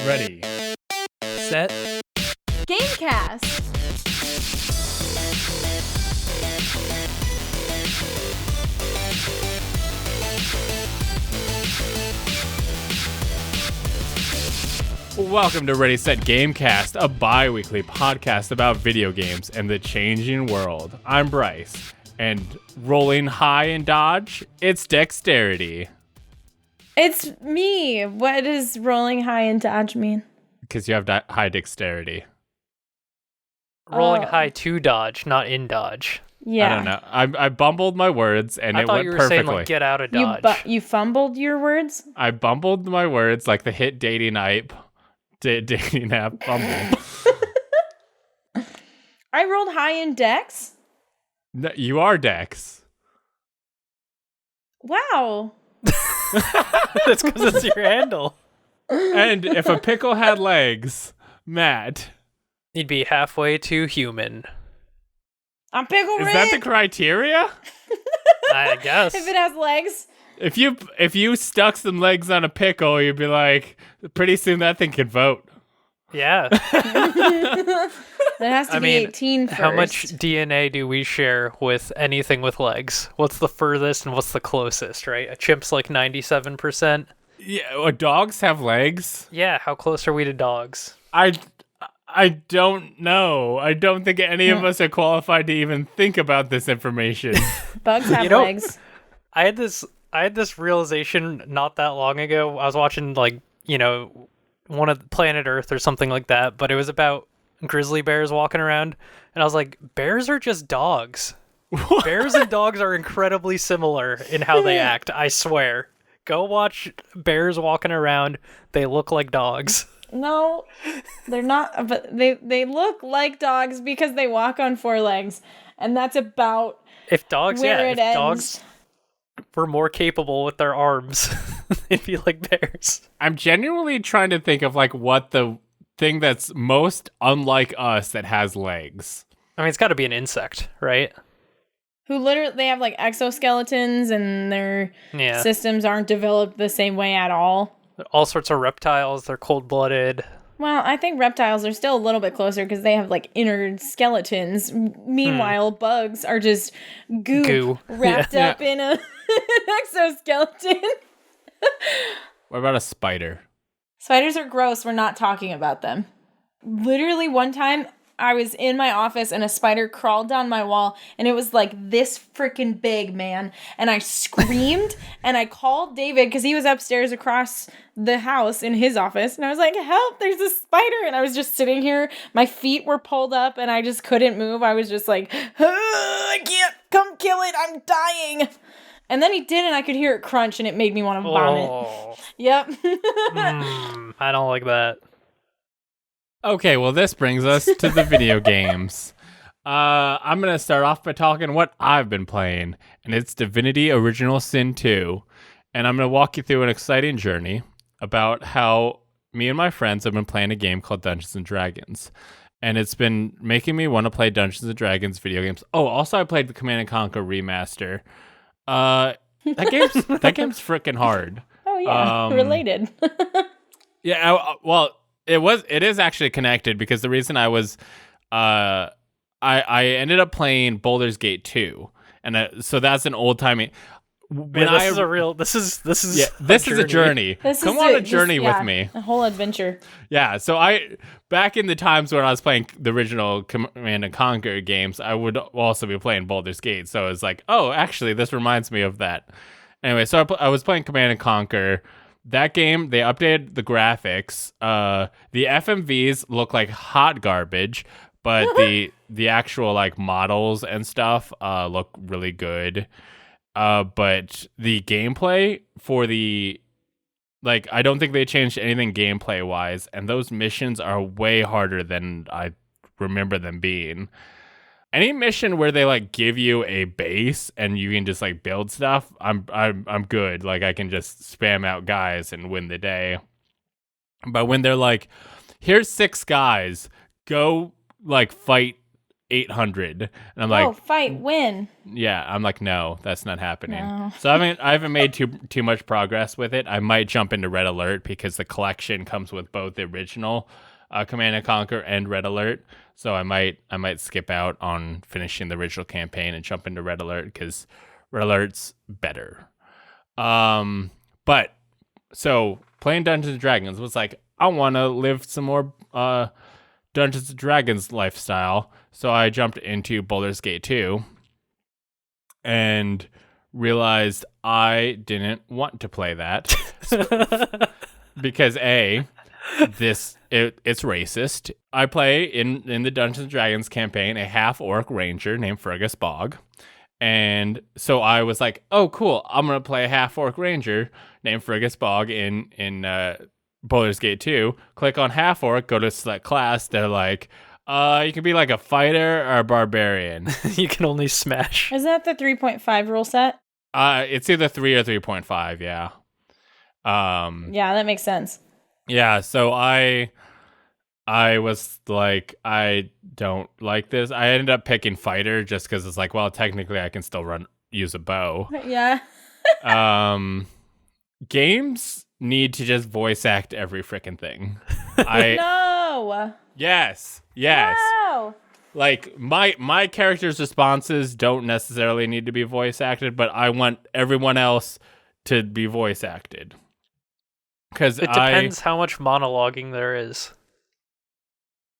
Ready. Set. Gamecast. Welcome to Ready, Set Gamecast, a bi-weekly podcast about video games and the changing world. I'm Bryce, and rolling high in dodge, it's dexterity. It's me. What does rolling high in dodge mean? Because you have high dexterity. Rolling high to dodge, not in dodge. Yeah. I don't know. I bumbled my words, and it went perfectly. I thought you were saying, like, get out of dodge. You fumbled your words? I bumbled my words like the hit dating app. Dating app Bumble. I rolled high in dex? No, you are Dex. Wow. That's because it's your handle. And if a pickle had legs, Matt. You'd be halfway to human. I'm pickle Is Rick. that the criteria? I guess. If it has legs. If you stuck some legs on a pickle, you'd be like, pretty soon that thing could vote. Yeah. That has to be 18 first. How much DNA do we share with anything with legs? What's the furthest and what's the closest, right? A chimp's like 97%. Yeah, dogs have legs. Yeah, how close are we to dogs? I don't know. I don't think any of us are qualified to even think about this information. Bugs have legs. I had this realization not that long ago. I was watching, like, one of Planet Earth or something like that, but it was about grizzly bears walking around, and I was like, bears are just dogs. What? Bears and dogs are incredibly similar in how they act, I swear. Go watch bears walking around. They look like dogs. No, they're not, but they look like dogs because they walk on four legs, and that's about if dogs ends. were more capable with their arms, they'd be like bears. I'm genuinely trying to think of like what the thing that's most unlike us that has legs. I mean, it's got to be an insect, right? Who literally, they have like exoskeletons and their systems aren't developed the same way at all. All sorts of reptiles, they're cold-blooded. Well, I think reptiles are still a little bit closer because they have like inner skeletons. Meanwhile, bugs are just goo. Wrapped up in an exoskeleton. What about a spider? Spiders are gross. We're not talking about them. Literally one time I was in my office and a spider crawled down my wall and it was like this freaking big, man. And I screamed and I called David because he was upstairs across the house in his office. And I was like, help, there's a spider. And I was just sitting here. My feet were pulled up and I just couldn't move. I was just like, I can't come kill it. I'm dying. And then he did, and I could hear it crunch, and it made me want to vomit. Oh. Yep. I don't like that. Okay, well, this brings us to the video games. I'm going to start off by talking what I've been playing, and it's Divinity Original Sin 2. And I'm going to walk you through an exciting journey about how me and my friends have been playing a game called Dungeons & Dragons. And it's been making me want to play Dungeons & Dragons video games. Oh, also I played the Command & Conquer remaster. That game's freaking hard. Oh yeah, related. Yeah, well, it is actually connected because the reason I was, I ended up playing Baldur's Gate 2, and so that's an old timey. This is a journey. Come on a journey with me. A whole adventure. Yeah, so back in the times when I was playing the original Command & Conquer games, I would also be playing Baldur's Gate. So it's like, oh, actually, this reminds me of that. Anyway, so I was playing Command & Conquer. That game, they updated the graphics. The FMVs look like hot garbage, but the actual like models and stuff look really good. But the gameplay for I don't think they changed anything gameplay wise, and those missions are way harder than I remember them being. Any mission where they like give you a base and you can just like build stuff, I'm good. Like I can just spam out guys and win the day. But when they're like, here's 6 guys, go like fight 800, and I'm Oh, like, fight, win. yeah, I'm like, no, that's not happening. No. So I haven't made too much progress with it. I might jump into Red Alert because the collection comes with both the original Command and Conquer and Red Alert. So I might skip out on finishing the original campaign and jump into Red Alert because Red Alert's better. But so playing Dungeons and Dragons was like, I want to live some more Dungeons and Dragons lifestyle. So I jumped into Baldur's Gate 2 and realized I didn't want to play that because it's racist. I play in the Dungeons and Dragons campaign a half-orc ranger named Fergus Bog. And so I was like, oh, cool. I'm going to play a half-orc ranger named Fergus Bog in Baldur's Gate 2. Click on half-orc, go to select class. They're like, you can be like a fighter or a barbarian. You can only smash. Is that the 3.5 rule set? It's either 3 or 3.5, yeah. Yeah, that makes sense. Yeah, so I was like, I don't like this. I ended up picking fighter just because it's like, well, technically I can still use a bow. Yeah. Games need to just voice act every freaking thing. No. Yes. No. Like my character's responses don't necessarily need to be voice acted, but I want everyone else to be voice acted. Because it depends how much monologuing there is.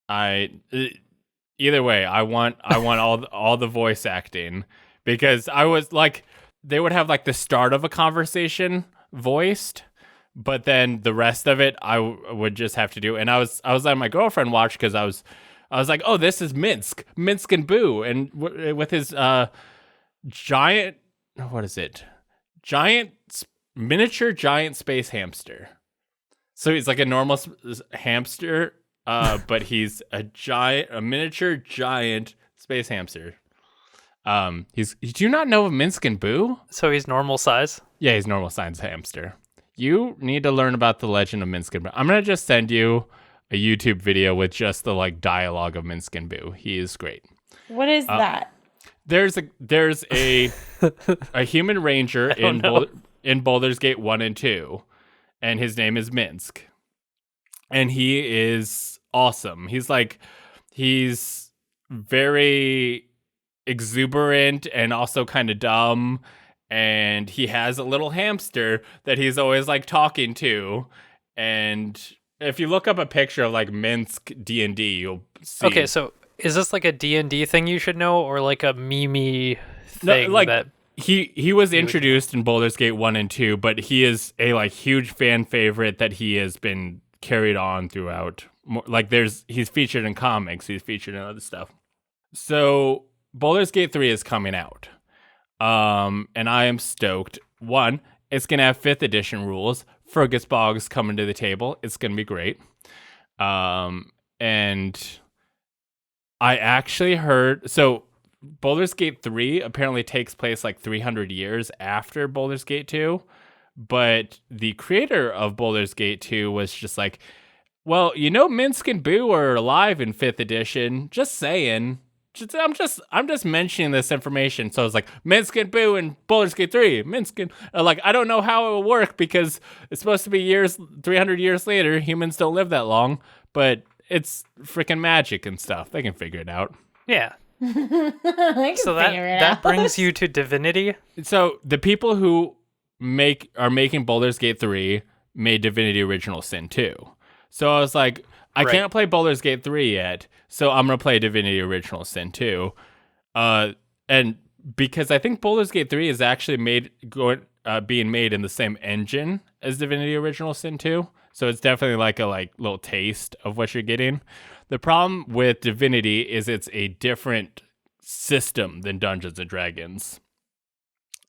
Either way, I want all the voice acting, because I was like, they would have like the start of a conversation voiced, but then the rest of it I would just have to do. And I was letting my girlfriend watch because I was like, oh, this is Minsk and Boo, and with his giant, what is it? Miniature giant space hamster. So he's like a normal hamster, but he's a miniature giant space hamster. Do you not know of Minsk and Boo? So he's normal size? Yeah, he's normal size hamster. You need to learn about the legend of Minsk and Boo. I'm gonna just send you a YouTube video with just the like dialogue of Minsk and Boo. He is great. What is that? There's a human ranger in Baldur's Gate 1 and 2, and his name is Minsk. And he is awesome. He's very exuberant and also kind of dumb, and he has a little hamster that he's always like talking to. And if you look up a picture of like Minsk D&D, you'll see. Okay, so is this like a D&D thing you should know, or like a meme thing? No, like, that he was introduced in Baldur's Gate 1 and 2, but he is a like huge fan favorite that he has been carried on throughout. Like he's featured in comics, he's featured in other stuff. So Baldur's Gate 3 is coming out. And I am stoked. One, it's gonna have 5th edition rules. Fergus Bog's coming to the table. It's gonna be great. And I actually heard, so Baldur's Gate 3 apparently takes place like 300 years after Baldur's Gate 2, but the creator of Baldur's Gate 2 was just like, well, Minsk and Boo are alive in 5th edition. Just saying. I'm just mentioning this information. So it's like Minsk and Boo and Baldur's Gate 3. Minsk and like, I don't know how it will work because it's supposed to be 300 years later. Humans don't live that long, but it's freaking magic and stuff. They can figure it out. Yeah. So that brings you to Divinity. So the people who are making Baldur's Gate 3 made Divinity Original Sin 2. So I was like, I can't play Baldur's Gate 3 yet, so I'm going to play Divinity Original Sin 2. And because I think Baldur's Gate 3 is actually being made in the same engine as Divinity Original Sin 2. So it's definitely like a little taste of what you're getting. The problem with Divinity is it's a different system than Dungeons and Dragons.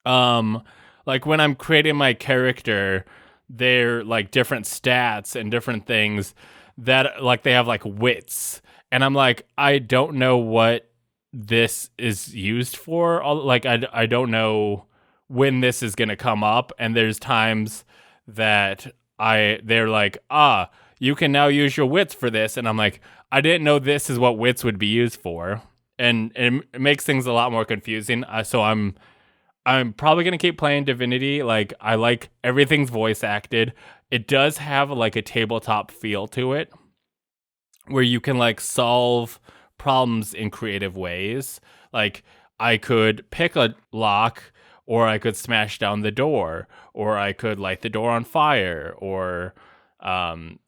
Like when I'm creating my character, they're like different stats and different things that like they have like wits, and I'm like, I don't know what this is used for. Like I don't know when this is gonna come up, and there's times that they're like, you can now use your wits for this, and I'm like, I didn't know this is what wits would be used for. and it makes things a lot more confusing. So I'm probably gonna keep playing Divinity. Like I like everything's voice acted. It does have like a tabletop feel to it, where you can like solve problems in creative ways. Like I could pick a lock, or I could smash down the door, or I could light the door on fire, or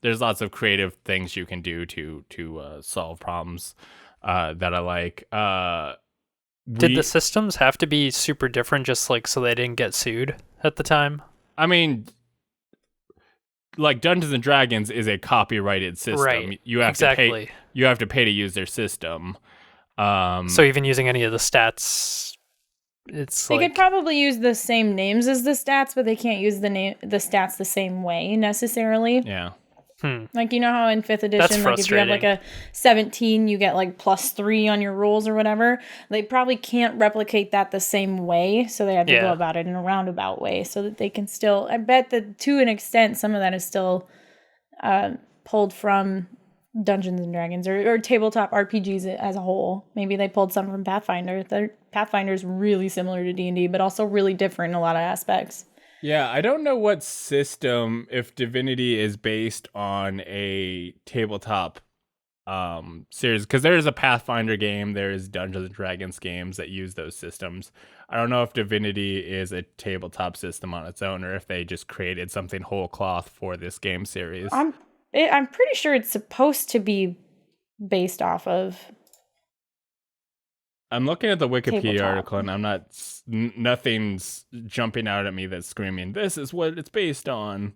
there's lots of creative things you can do to solve problems that I like. Did the systems have to be super different just like so they didn't get sued at the time? I mean, like Dungeons and Dragons is a copyrighted system. Right. You have to pay. You have to pay to use their system. So even using any of the stats, it's They like could probably use the same names as the stats, but they can't use the stats the same way necessarily. Yeah. Like, you know how in 5th edition, That's like if you have like a 17, you get like +3 on your rolls or whatever. They probably can't replicate that the same way, so they have to go about it in a roundabout way so that they can still. I bet that to an extent, some of that is still pulled from Dungeons and Dragons or tabletop RPGs as a whole. Maybe they pulled some from Pathfinder. Pathfinder's really similar to D&D, but also really different in a lot of aspects. Yeah, I don't know what system, if Divinity is based on a tabletop series, because there is a Pathfinder game, there is Dungeons and Dragons games that use those systems. I don't know if Divinity is a tabletop system on its own, or if they just created something whole cloth for this game series. I'm pretty sure it's supposed to be based off of. I'm looking at the Wikipedia Tabletop. article, and I'm not. Nothing's jumping out at me that's screaming, "This is what it's based on."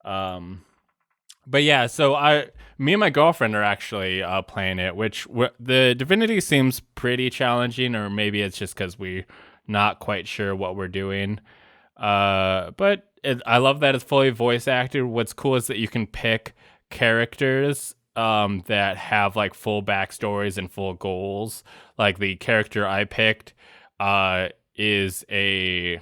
But yeah, so me and my girlfriend are actually playing it, which the Divinity seems pretty challenging, or maybe it's just because we're not quite sure what we're doing. But I love that it's fully voice acted. What's cool is that you can pick characters that have like full backstories and full goals. Like the character I picked is a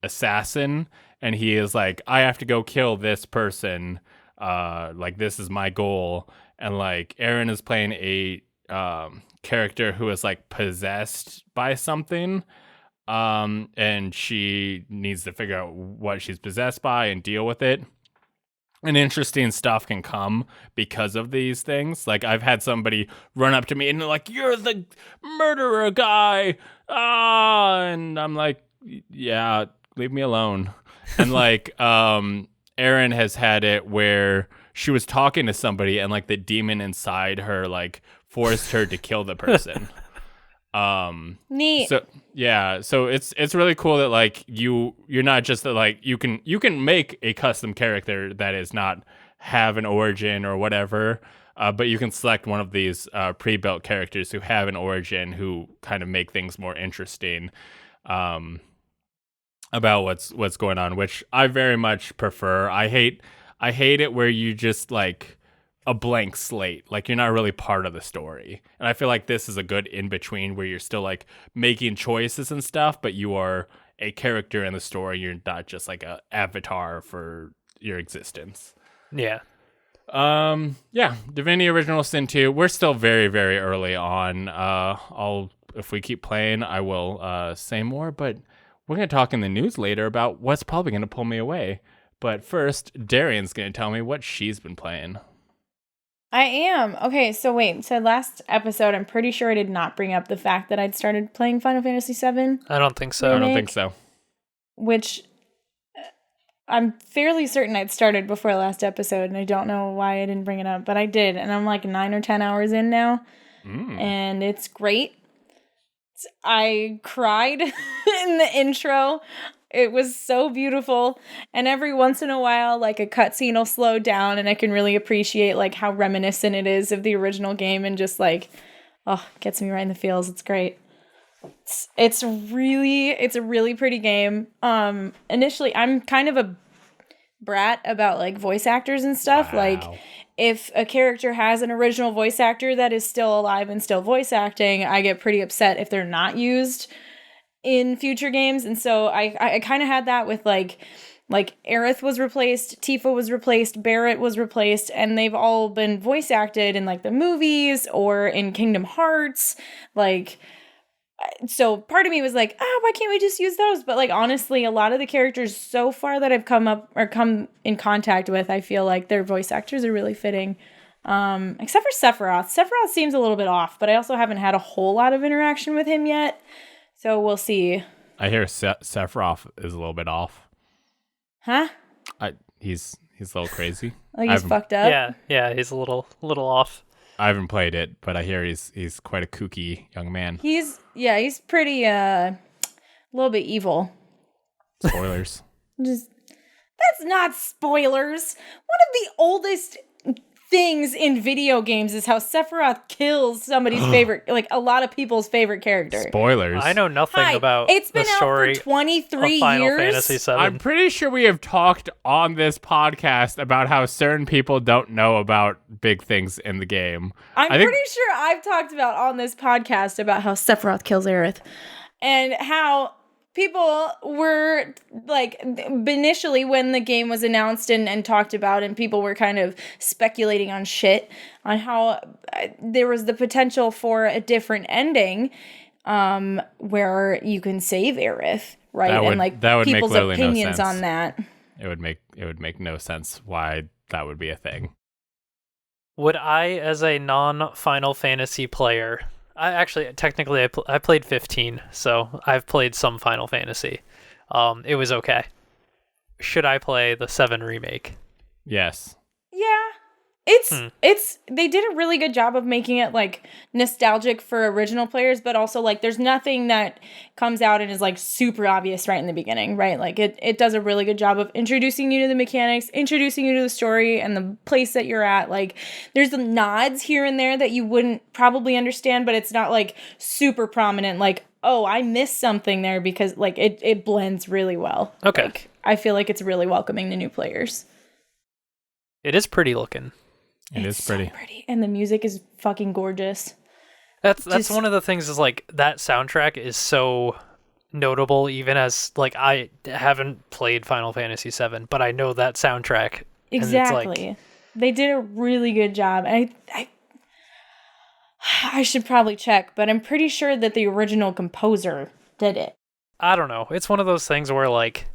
assassin, and he is like, I have to go kill this person. Like this is my goal. And like Erin is playing a character who is like possessed by something. And she needs to figure out what she's possessed by and deal with it. And interesting stuff can come because of these things. Like I've had somebody run up to me and they're like, "You're the murderer guy." And I'm like, "Yeah, leave me alone." And like Erin has had it where she was talking to somebody and like the demon inside her like forced her to kill the person. Neat. So yeah, so it's really cool that like you're not just that like you can make a custom character that is not have an origin or whatever, but you can select one of these pre-built characters who have an origin, who kind of make things more interesting about what's going on, which I very much prefer. I hate it where you just like a blank slate, like you're not really part of the story. And I feel like this is a good in between where you're still like making choices and stuff, but you are a character in the story. You're not just like a avatar for your existence. Yeah. Yeah, Divinity Original Sin 2. We're still very, very early on. If we keep playing, I will say more, but we're going to talk in the news later about what's probably going to pull me away. But first, Darian's going to tell me what she's been playing. I am. Okay, so wait. So last episode, I'm pretty sure I did not bring up the fact that I'd started playing Final Fantasy VII. I don't think so. I don't think so. Which I'm fairly certain I'd started before last episode, and I don't know why I didn't bring it up, but I did. And I'm like 9 or 10 hours in now, and it's great. I cried in the intro. It was so beautiful. And every once in a while, like a cutscene will slow down and I can really appreciate like how reminiscent it is of the original game, and just like, oh, gets me right in the feels. It's great. It's a really pretty game. Initially, I'm kind of a brat about like voice actors and stuff. Wow. Like if a character has an original voice actor that is still alive and still voice acting, I get pretty upset if they're not used in future games. And so I kind of had that with like Like, Aerith was replaced, Tifa was replaced, Barrett was replaced, and they've all been voice acted in, like, the movies or in Kingdom Hearts. Like, so part of me was like, why can't we just use those? But, like, honestly, a lot of the characters so far that I've come in contact with, I feel like their voice actors are really fitting. Except for Sephiroth. Sephiroth seems a little bit off, but I also haven't had a whole lot of interaction with him yet. So we'll see. I hear Sephiroth is a little bit off. Huh? He's a little crazy. Like he's fucked up? Yeah, he's a little off. I haven't played it, but I hear he's quite a kooky young man. He's pretty a little bit evil. Spoilers. That's not spoilers. One of the oldest things in video games is how Sephiroth kills somebody's favorite, like a lot of people's favorite character. Spoilers. I know nothing about it's been the story out for 23 of Final years. Fantasy VII. I'm pretty sure we have talked on this podcast about how certain people don't know about big things in the game. I'm pretty sure I've talked about on this podcast about how Sephiroth kills Aerith and how people were like, initially when the game was announced and talked about, and people were kind of speculating on shit on how there was the potential for a different ending, where you can save Aerith, right? That would people's make literally opinions no sense on that. It would make no sense why that would be a thing. Would I, as a non-Final Fantasy player, technically I played 15, so I've played some Final Fantasy. It was okay. Should I play the 7 remake? Yes. Yeah. They did a really good job of making it like nostalgic for original players, but also like there's nothing that comes out and is like super obvious right in the beginning, right? Like it does a really good job of introducing you to the mechanics, introducing you to the story and the place that you're at. Like there's the nods here and there that you wouldn't probably understand, but it's not like super prominent, like, oh, I missed something there, because like it blends really well. Okay. Like, I feel like it's really welcoming to new players. It is pretty looking. It's pretty. So pretty. And the music is fucking gorgeous. That's one of the things, is like that soundtrack is so notable, even as like I haven't played Final Fantasy VII, but I know that soundtrack. Exactly. They did a really good job. I should probably check, but I'm pretty sure that the original composer did it. I don't know. It's one of those things where like,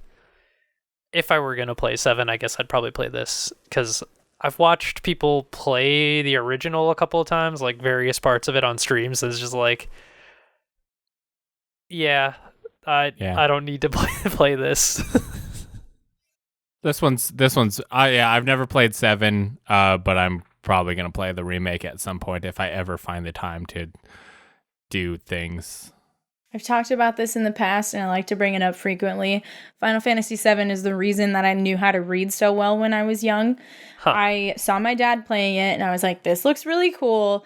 if I were going to play 7, I guess I'd probably play this, because I've watched people play the original a couple of times, like various parts of it on streams. It's just like, I don't need to play this. This one's. I've never played 7, but I'm probably gonna play the remake at some point if I ever find the time to do things. I've talked about this in the past, and I like to bring it up frequently. Final Fantasy VII is the reason that I knew how to read so well when I was young. Huh. I saw my dad playing it, and I was like, this looks really cool.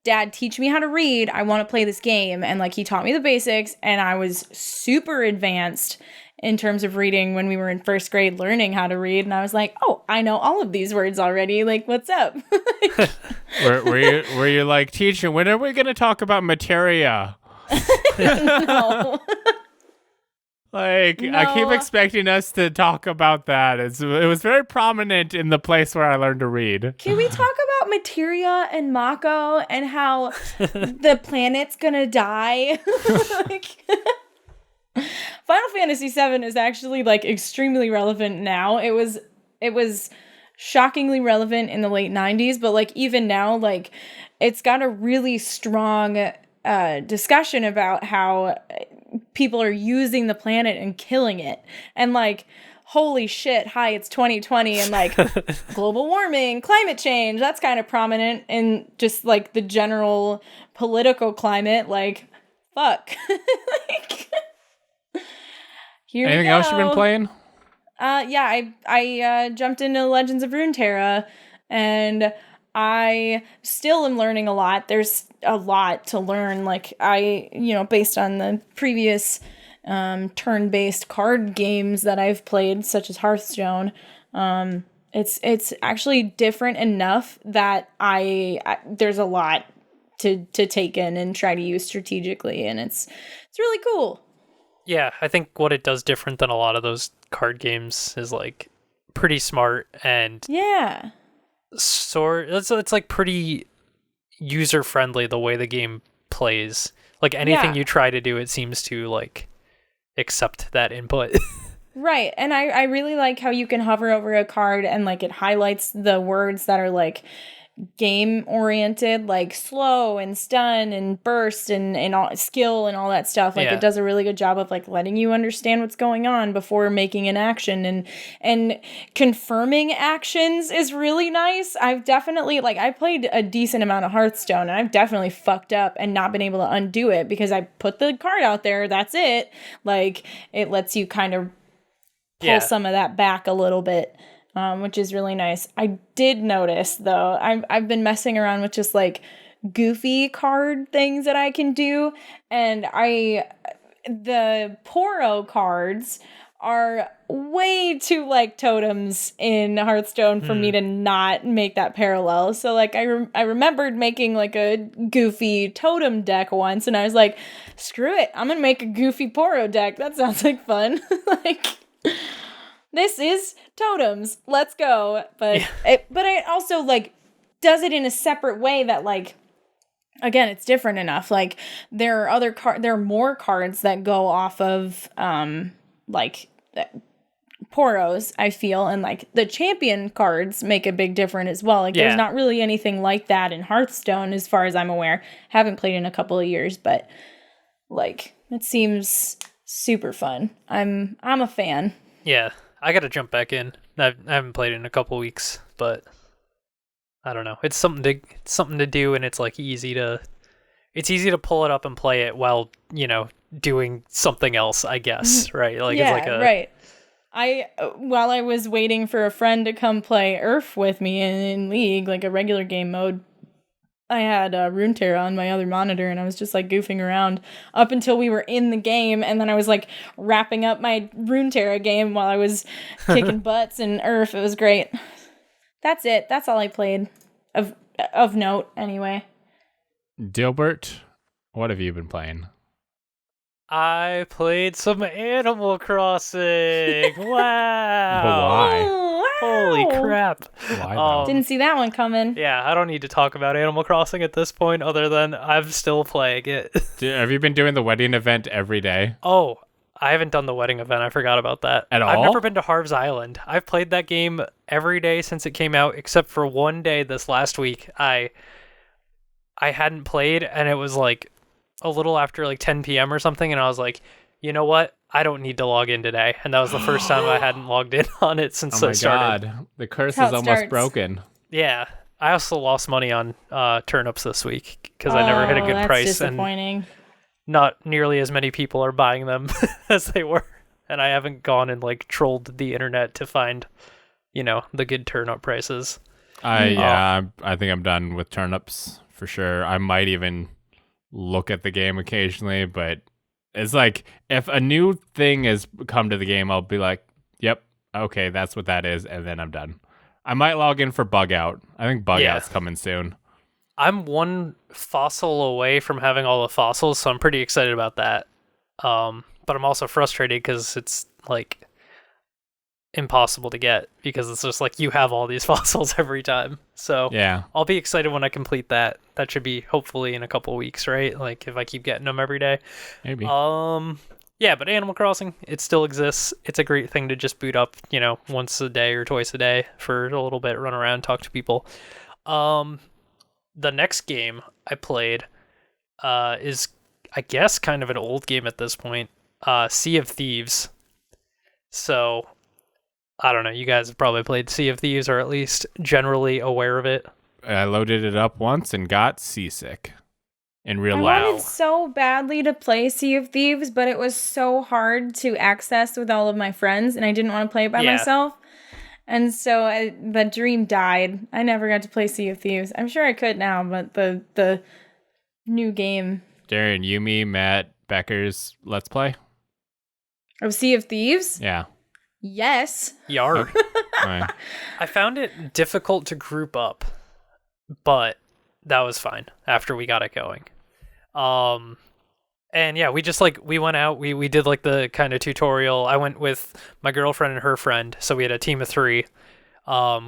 Dad, teach me how to read. I want to play this game. And like, he taught me the basics, and I was super advanced in terms of reading when we were in first grade learning how to read. And I was like, oh, I know all of these words already. Like, what's up? were you like, teacher, when are we going to talk about materia? No. Like, no. I keep expecting us to talk about that. It was very prominent in the place where I learned to read. Can we talk about materia and Mako and how the planet's gonna die? Like, Final Fantasy VII is actually like extremely relevant now. It was shockingly relevant in the late 90s, but like even now, like it's got a really strong discussion about how people are using the planet and killing it, and like, holy shit, hi, it's 2020, and like global warming, climate change, that's kind of prominent in just like the general political climate. Like, fuck. Like, here anything we go. else you've been playing? I jumped into Legends of Runeterra, and I still am learning a lot. There's a lot to learn. Like, based on the previous turn-based card games that I've played, such as Hearthstone, it's actually different enough that there's a lot to take in and try to use strategically, and it's really cool. Yeah, I think what it does different than a lot of those card games is like pretty smart and Yeah. it's like pretty user friendly the way the game plays. Like anything you try to do, it seems to like accept that input. Right. And I really like how you can hover over a card and like it highlights the words that are like game oriented, like slow and stun and burst and all skill and all that stuff. Like it does a really good job of like letting you understand what's going on before making an action, and confirming actions is really nice. I've definitely I played a decent amount of Hearthstone and I've definitely fucked up and not been able to undo it because I put the card out there, that's it. Like it lets you kind of pull some of that back a little bit. Which is really nice. I did notice though, I've been messing around with just like goofy card things that I can do, and the Poro cards are way too like totems in Hearthstone for me to not make that parallel. So like I remembered making like a goofy totem deck once, and I was like, screw it, I'm gonna make a goofy Poro deck. That sounds like fun. Like. This is totems. Let's go. But it also like does it in a separate way that like again, it's different enough. Like there are more cards that go off of like Poros, I feel, and like the champion cards make a big difference as well. Like there's not really anything like that in Hearthstone as far as I'm aware. Haven't played in a couple of years, but like it seems super fun. I'm a fan. Yeah. I gotta jump back in. I haven't played in a couple weeks, but I don't know. It's something to do, and it's like easy to pull it up and play it while doing something else. I guess right. Like yeah, it's like right. While I was waiting for a friend to come play Earth with me in League, like a regular game mode, I had Runeterra on my other monitor, and I was just like goofing around up until we were in the game, and then I was like wrapping up my Runeterra game while I was kicking butts in Earth. It was great. That's it. That's all I played of note, anyway. Dilbert, what have you been playing? I played some Animal Crossing. Wow. But why? Oh, wow. Holy crap. Why though? Didn't see that one coming. Yeah, I don't need to talk about Animal Crossing at this point other than I'm still playing it. Have you been doing the wedding event every day? Oh, I haven't done the wedding event. I forgot about that. At all? I've never been to Harv's Island. I've played that game every day since it came out, except for one day this last week. I hadn't played, and it was like a little after like 10 p.m. or something, and I was like, you know what? I don't need to log in today. And that was the first time I hadn't logged in on it since it started. God. The curse How is it almost starts. broken. Yeah. I also lost money on turnips this week because I never hit a good that's price. disappointing. And not nearly as many people are buying them as they were. And I haven't gone and like trolled the internet to find, the good turnip prices. I think I'm done with turnips for sure. I might even look at the game occasionally, but it's like if a new thing has come to the game, I'll be like, yep, okay, that's what that is, and then I'm done. I might log in for Bug Out. I think Bug Out's coming soon. I'm one fossil away from having all the fossils, so I'm pretty excited about that. But I'm also frustrated because it's like impossible to get because it's just like you have all these fossils every time. So Yeah. I'll be excited when I complete that. That should be hopefully in a couple of weeks, right? Like if I keep getting them every day. Maybe. Yeah, but Animal Crossing, it still exists. It's a great thing to just boot up, once a day or twice a day for a little bit, run around, talk to people. The next game I played is, I guess, kind of an old game at this point, Sea of Thieves. So, I don't know, you guys have probably played Sea of Thieves, or at least generally aware of it. I loaded it up once and got seasick in real I life. wanted so badly to play Sea of Thieves, but it was so hard to access with all of my friends, and I didn't want to play it by myself. And so the dream died. I never got to play Sea of Thieves. I'm sure I could now, but the new game Darren, Yumi, Matt, Becker's Let's Play? of Sea of Thieves? Yeah. Yes. Yar. Right. I found it difficult to group up, but that was fine after we got it going. And yeah, we just like we went out, we did like the kind of tutorial. I went with my girlfriend and her friend, so we had a team of 3.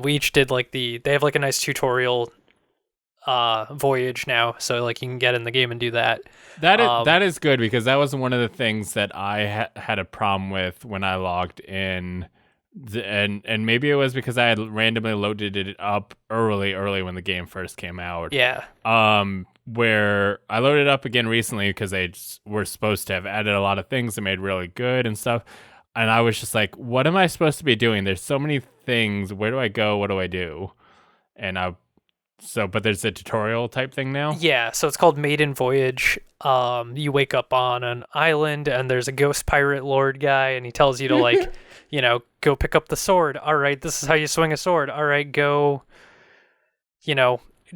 We each did like they have like a nice tutorial voyage now, so like you can get in the game and do that. That is good, because that was one of the things that I had a problem with when I logged in, and maybe it was because I had randomly loaded it up early when the game first came out. Yeah. Where I loaded it up again recently because they were supposed to have added a lot of things that made really good and stuff, and I was just like, what am I supposed to be doing? There's so many things. Where do I go? What do I do? And but there's a tutorial type thing now? Yeah, so it's called Maiden Voyage. You wake up on an island and there's a ghost pirate lord guy, and he tells you to like, go pick up the sword. All right, this is how you swing a sword. All right, go,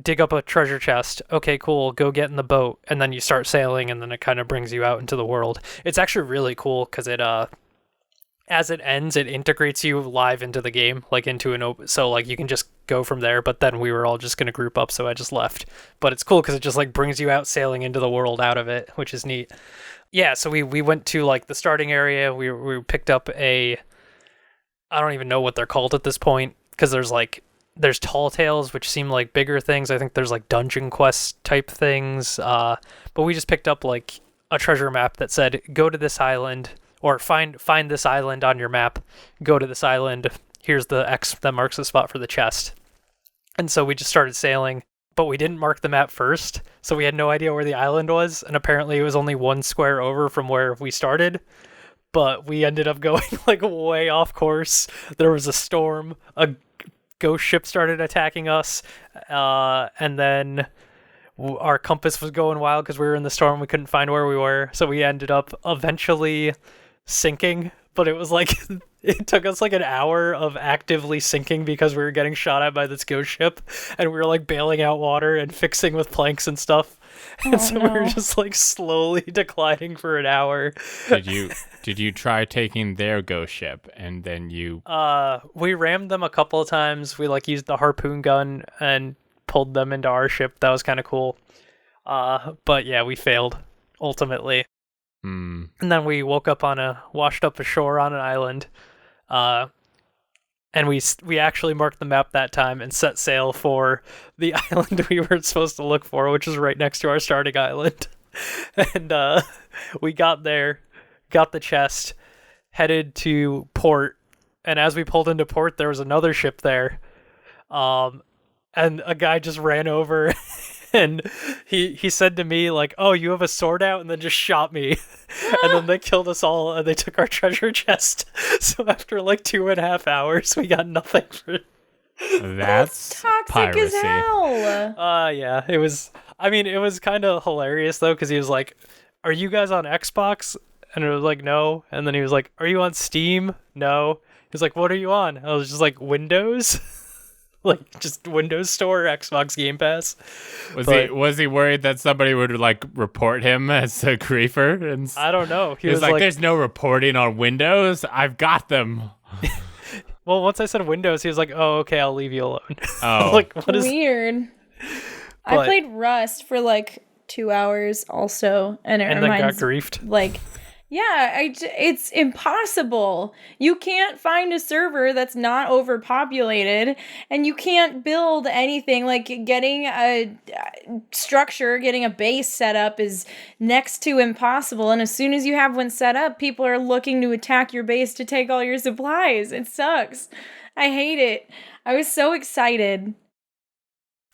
dig up a treasure chest. Okay, cool. Go get in the boat. And then you start sailing, and then it kind of brings you out into the world. It's actually really cool because it as it ends, it integrates you live into the game, like into an open, so like you can just go from there. But then we were all just going to group up, so I just left. But it's cool because it just like brings you out sailing into the world out of it, which is neat. Yeah, so we went to like the starting area. We picked up I don't even know what they're called at this point, because there's tall tales, which seem like bigger things. I think there's like dungeon quest type things. But we just picked up like a treasure map that said, go to this island, or find this island on your map, go to this island, here's the X that marks the spot for the chest. And so we just started sailing, but we didn't mark the map first, so we had no idea where the island was, and apparently it was only 1 square over from where we started, but we ended up going like way off course. There was a storm, a ghost ship started attacking us, and then our compass was going wild because we were in the storm, we couldn't find where we were, so we ended up eventually sinking. But it was like it took us like an hour of actively sinking because we were getting shot at by this ghost ship, and we were like bailing out water and fixing with planks and stuff. And so we were just like slowly declining for an hour. Did you try taking their ghost ship, and then you we rammed them a couple of times. We like used the harpoon gun and pulled them into our ship. That was kind of cool. But yeah, we failed ultimately. And then we woke up washed up ashore on an island. And we actually marked the map that time and set sail for the island we were supposed to look for, which is right next to our starting island. And we got there, got the chest, headed to port. And as we pulled into port, there was another ship there. And a guy just ran over and he said to me like, oh, you have a sword out, and then just shot me. And then they killed us all, and they took our treasure chest. So after like 2.5 hours, we got nothing for it. That's toxic piracy. as hell. Yeah, it was kind of hilarious though, because he was like, are you guys on Xbox? And it was like, no. And then he was like, are you on Steam? No. He was like, what are you on? I was just like, Windows. Like just Windows Store, Xbox Game Pass. Was he worried that somebody would like report him as a griefer? And I don't know. He was like, "There's no reporting on Windows. I've got them." Well, once I said Windows, he was like, "Oh, okay, I'll leave you alone." Oh, like what is weird? I played Rust for like 2 hours also, and then got griefed. Like, yeah, it's impossible. You can't find a server that's not overpopulated, and you can't build anything. Like, getting a structure, getting a base set up is next to impossible. And as soon as you have one set up, people are looking to attack your base to take all your supplies. It sucks. I hate it. I was so excited.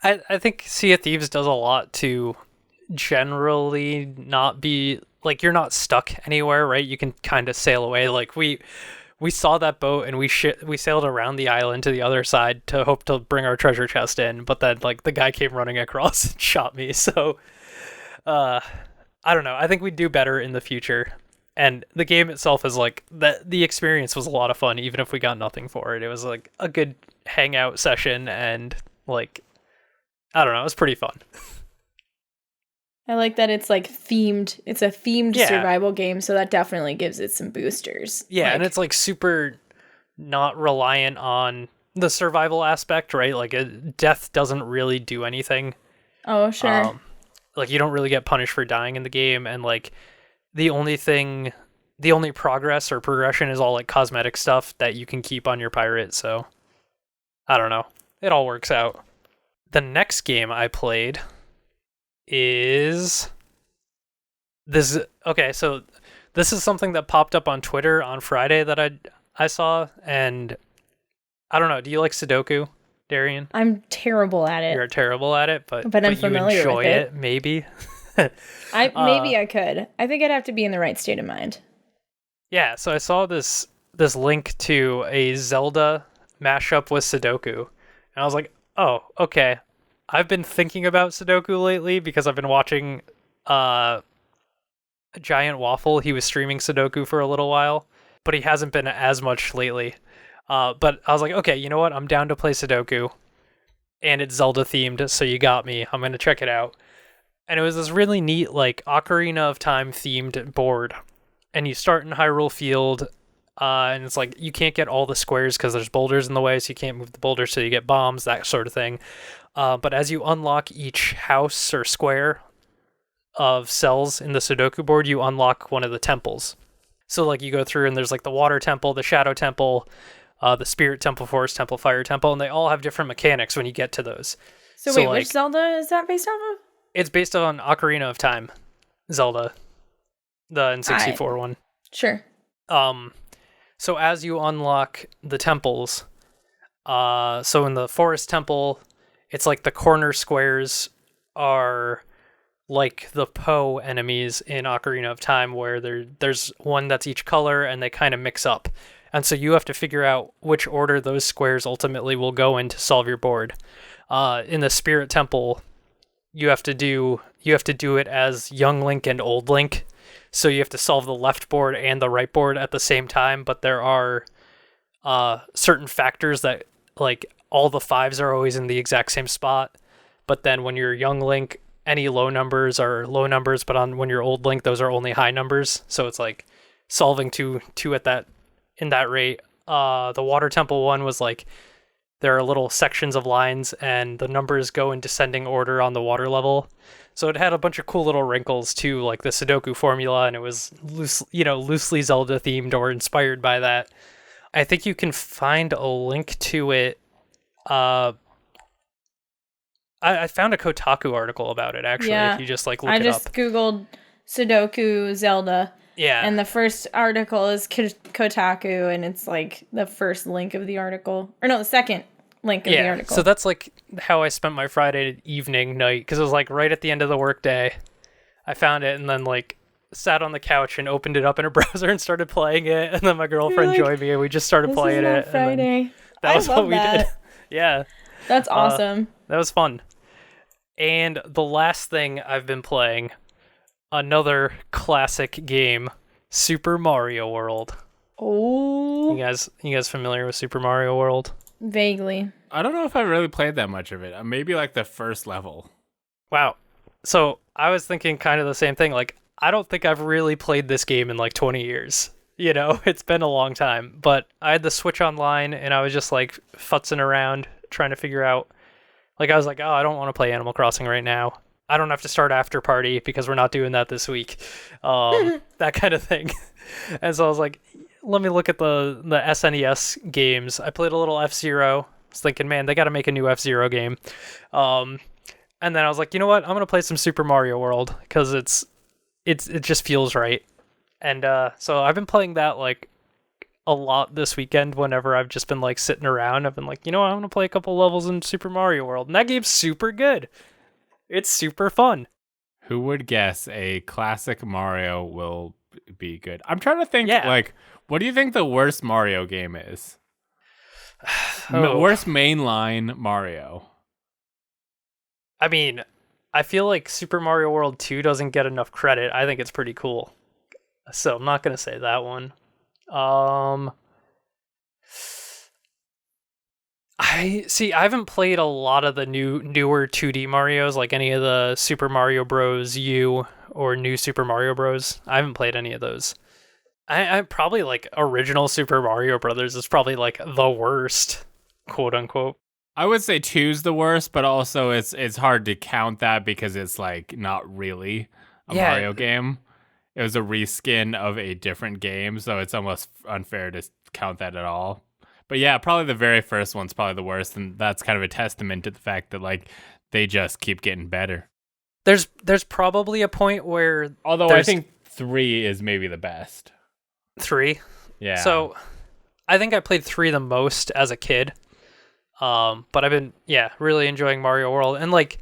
I think Sea of Thieves does a lot to generally not be like, you're not stuck anywhere, right? You can kind of sail away. Like we saw that boat and we sailed around the island to the other side to hope to bring our treasure chest in, but then like the guy came running across and shot me. So I don't know. I think we'd do better in the future. And the game itself is like the experience was a lot of fun, even if we got nothing for it. It was like a good hangout session, and like, I don't know, it was pretty fun. I like that it's like themed. It's a themed survival game, so that definitely gives it some boosters. Yeah, and it's like super not reliant on the survival aspect, right? Like death doesn't really do anything. Oh, sure. Like you don't really get punished for dying in the game, and like the only progress or progression is all like cosmetic stuff that you can keep on your pirate. So I don't know. It all works out. The next game I played is this. Okay, so this is something that popped up on Twitter on Friday that I saw, and I don't know. Do you like Sudoku, Darian? I'm terrible at it. You're terrible at it, but I'm you familiar enjoy with it. maybe. Maybe I could. I think I'd have to be in the right state of mind. Yeah, so I saw this link to a Zelda mashup with Sudoku, and I was like, oh, okay. I've been thinking about Sudoku lately because I've been watching Giant Waffle. He was streaming Sudoku for a little while, but he hasn't been as much lately. But I was like, okay, you know what? I'm down to play Sudoku, and it's Zelda themed, so you got me. I'm gonna check it out. And it was this really neat, like, Ocarina of Time themed board. And you start in Hyrule Field, and it's like, you can't get all the squares because there's boulders in the way, so you can't move the boulders, so you get bombs, that sort of thing. But as you unlock each house or square of cells in the Sudoku board, you unlock one of the temples. So, like, you go through, and there's, like, the Water Temple, the Shadow Temple, the Spirit Temple, Forest Temple, Fire Temple, and they all have different mechanics when you get to those. So wait, which Zelda is that based off of? It's based on Ocarina of Time, Zelda, the N64 one. Sure. So as you unlock the temples, so in the Forest Temple, it's like the corner squares are like the Poe enemies in Ocarina of Time, where there's one that's each color and they kind of mix up. And so you have to figure out which order those squares ultimately will go in to solve your board. In the Spirit Temple, you have to do it as young Link and old Link. So you have to solve the left board and the right board at the same time, but there are certain factors that, like, all the fives are always in the exact same spot. But then when you're young Link, any low numbers are low numbers, but when you're old Link, those are only high numbers. So it's like solving two in that rate. The Water Temple one was like, there are little sections of lines and the numbers go in descending order on the water level. So it had a bunch of cool little wrinkles to, like, the Sudoku formula, and it was loosely Zelda themed or inspired by that. I think you can find a link to it. I found a Kotaku article about it, actually, if you just, like, look it up. I just Googled Sudoku Zelda. Yeah. And the first article is Kotaku, and it's, like, the first link of the article. Or no, the second link of the article. So that's, like, how I spent my Friday night, because it was, like, right at the end of the workday. I found it and then, like, sat on the couch and opened it up in a browser and started playing it, and then my girlfriend joined me and we just started playing it. Friday. That was what we did. Yeah. That's awesome. That was fun. And the last thing I've been playing, another classic game, Super Mario World. Oh. You guys familiar with Super Mario World? Vaguely. I don't know if I really played that much of it. Maybe like the first level. Wow. So I was thinking kind of the same thing. Like, I don't think I've really played this game in like 20 years. You know, it's been a long time. But I had the Switch online and I was just like futzing around trying to figure out. Like, I was like, oh, I don't want to play Animal Crossing right now. I don't have to start After Party because we're not doing that this week. That kind of thing. And so I was like, let me look at the SNES games. I played a little F-Zero. I was thinking, man, they got to make a new F-Zero game. And then I was like, you know what? I'm going to play some Super Mario World because it just feels right. And so I've been playing that like a lot this weekend whenever I've just been like sitting around. I've been like, you know what? I'm going to play a couple levels in Super Mario World. And that game's super good. It's super fun. Who would guess a classic Mario will be good? I'm trying to think, like, what do you think the worst Mario game is? Worst mainline Mario. I mean, I feel like Super Mario World 2 doesn't get enough credit. I think it's pretty cool. So I'm not going to say that one. I haven't played a lot of the newer 2D Marios, like any of the Super Mario Bros. U or New Super Mario Bros. I haven't played any of those. I probably like original Super Mario Brothers is probably like the worst, quote unquote. I would say 2's the worst, but also it's hard to count that because it's like not really a Mario game. it was a reskin of a different game, so it's almost unfair to count that at all. But yeah, probably the very first one's probably the worst, and that's kind of a testament to the fact that like they just keep getting better. There's probably a point where Although I think 3 is maybe the best. 3. Yeah. So I think I played 3 the most as a kid. But I've been really enjoying Mario World, and like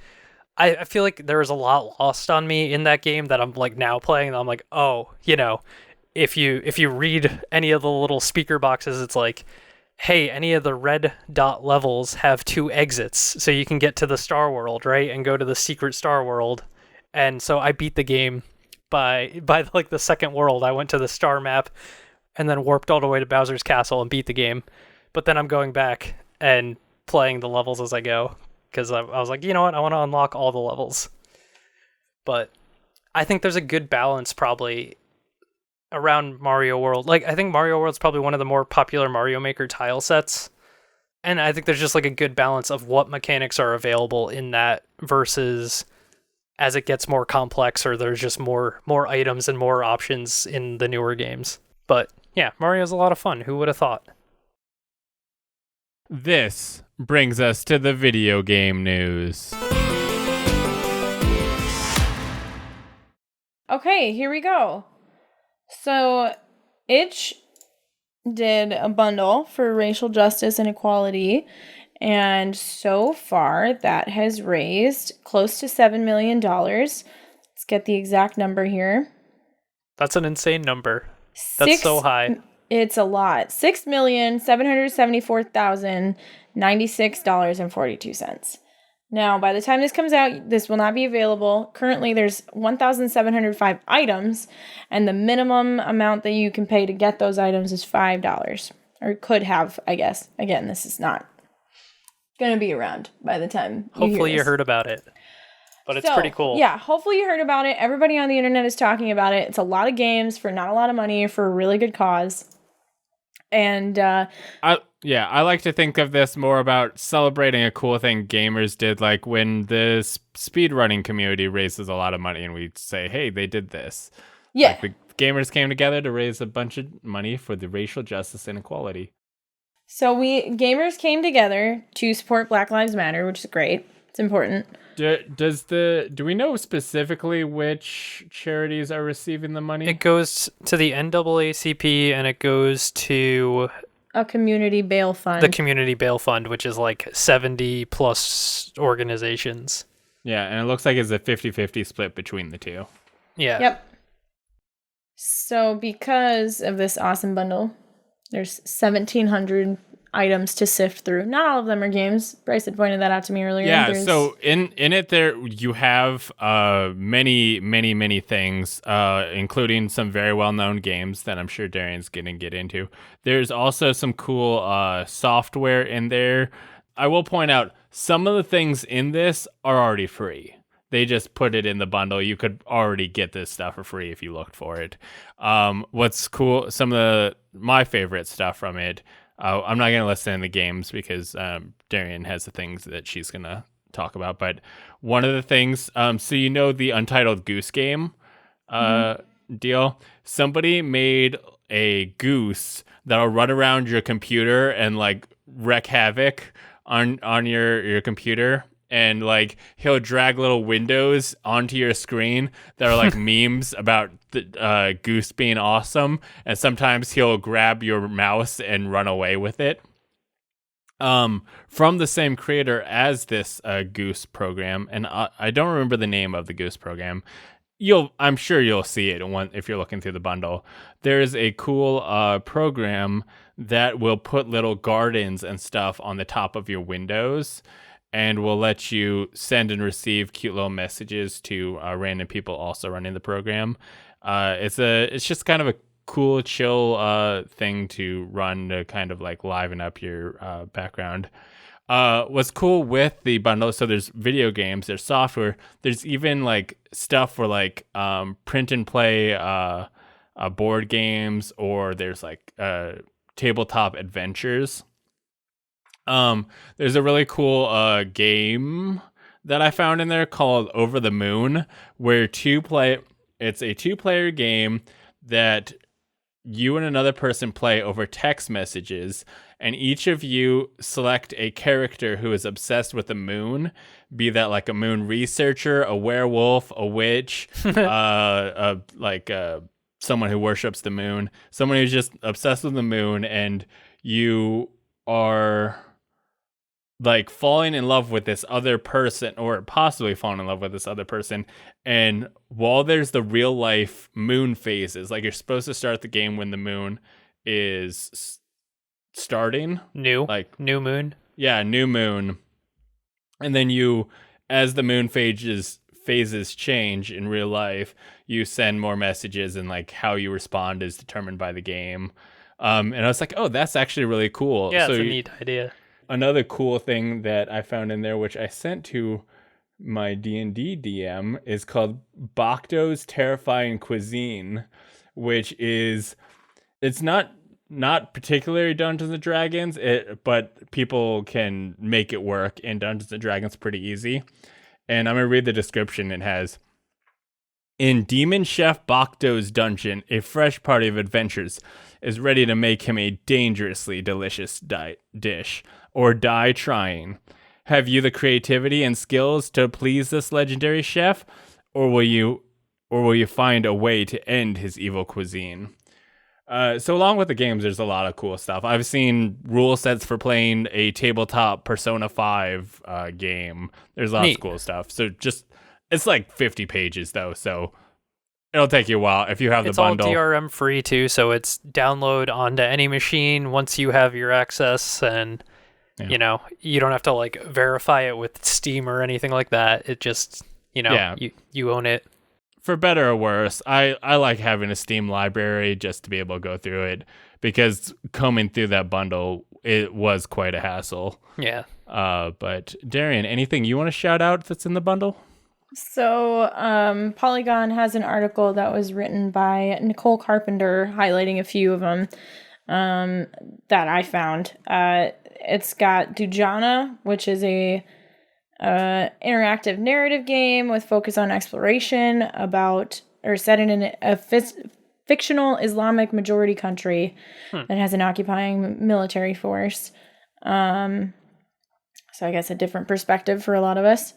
I feel like there was a lot lost on me in that game that I'm like now playing, and I'm like, oh, if you read any of the little speaker boxes, it's like, hey, any of the red dot levels have 2 exits, so you can get to the Star World, right, and go to the secret Star World. And so I beat the game by like the second world. I went to the star map and then warped all the way to Bowser's Castle and beat the game. But then I'm going back and playing the levels as I go, because I was like, you know what, I want to unlock all the levels. But I think there's a good balance probably around Mario World. Like, I think Mario World's probably one of the more popular Mario Maker tile sets. And I think there's just like a good balance of what mechanics are available in that versus as it gets more complex, or there's just more items and more options in the newer games. But yeah, Mario's a lot of fun. Who would have thought? This brings us to the video game news. Okay, here we go. So, Itch did a bundle for racial justice and equality, and so far that has raised close to $7 million. Let's get the exact number here. That's an insane number. That's so high. It's a lot. $6,774,096.42. Now, by the time this comes out, this will not be available. Currently, there's 1,705 items, and the minimum amount that you can pay to get those items is $5. Or could have, I guess. Again, this is not going to be around by the time Hopefully you heard about it. But it's pretty cool. Yeah, hopefully you heard about it. Everybody on the internet is talking about it. It's a lot of games for not a lot of money for a really good cause. And I like to think of this more about celebrating a cool thing gamers did, like when the speedrunning community raises a lot of money and we say, hey, they did this. Yeah. Like the gamers came together to raise a bunch of money for the racial justice and equality. So gamers came together to support Black Lives Matter, which is great. It's important. Do we know specifically which charities are receiving the money? It goes to the NAACP, and it goes to a community bail fund. The community bail fund, which is like 70 plus organizations. Yeah, and it looks like it's a 50-50 split between the two. Yeah. Yep. So because of this awesome bundle, there's 1,700 items to sift through. Not all of them are games. Bryce had pointed that out to me earlier. Yeah, so in it there you have many things, including some very well-known games that I'm sure Darian's gonna get into. There's also some cool software in there. I will point out some of the things in this are already free. They just put it in the bundle. You could already get this stuff for free if you looked for it. What's cool, some of my favorite stuff from it, I'm not going to list in the games because Darian has the things that she's going to talk about. But one of the things, so you know the Untitled Goose Game deal? Somebody made a goose that'll run around your computer and like wreak havoc on your computer. And like he'll drag little windows onto your screen that are like memes about the goose being awesome, and sometimes he'll grab your mouse and run away with it. From the same creator as this goose program, and I don't remember the name of the goose program. I'm sure you'll see it if you're looking through the bundle. There's a cool program that will put little gardens and stuff on the top of your windows, and will let you send and receive cute little messages to random people also running the program. It's just kind of a cool, chill thing to run to kind of like liven up your background. What's cool with the bundle, so there's video games, there's software, there's even like stuff for like print and play board games, or there's like tabletop adventures. There's a really cool game that I found in there called Over the Moon, where two It's a 2-player game that you and another person play over text messages, and each of you select a character who is obsessed with the moon, be that like a moon researcher, a werewolf, a witch, someone who worships the moon, someone who's just obsessed with the moon, and you are like falling in love with this other person, or possibly falling in love with this other person. And while there's the real life moon phases, like you're supposed to start the game when the moon is starting. New moon. Yeah, new moon. And then as the moon phases change in real life, you send more messages, and like how you respond is determined by the game. And I was like, oh, that's actually really cool. Yeah, it's a neat idea. Another cool thing that I found in there, which I sent to my D&D DM, is called Bacto's Terrifying Cuisine, which is, it's not particularly Dungeons and Dragons, but people can make it work in Dungeons and Dragons pretty easy. And I'm going to read the description. It has, in Demon Chef Bacto's dungeon, a fresh party of adventurers is ready to make him a dangerously delicious dish, or die trying. Have you the creativity and skills to please this legendary chef, or will you find a way to end his evil cuisine? So along with the games, there's a lot of cool stuff. I've seen rule sets for playing a tabletop Persona 5 game. There's lots of cool stuff. So it's like 50 pages though, so it'll take you a while if you have the bundle. It's all DRM free too, so it's download onto any machine once you have your access, and you know, you don't have to like verify it with Steam or anything like that. It just, you know, you own it. For better or worse, I like having a Steam library just to be able to go through it, because combing through that bundle, it was quite a hassle. Yeah. But Darian, anything you want to shout out that's in the bundle? So Polygon has an article that was written by Nicole Carpenter highlighting a few of them that I found. It's got Dujana, which is a interactive narrative game with focus on exploration set in a fictional Islamic majority country that has an occupying military force. So I guess a different perspective for a lot of us.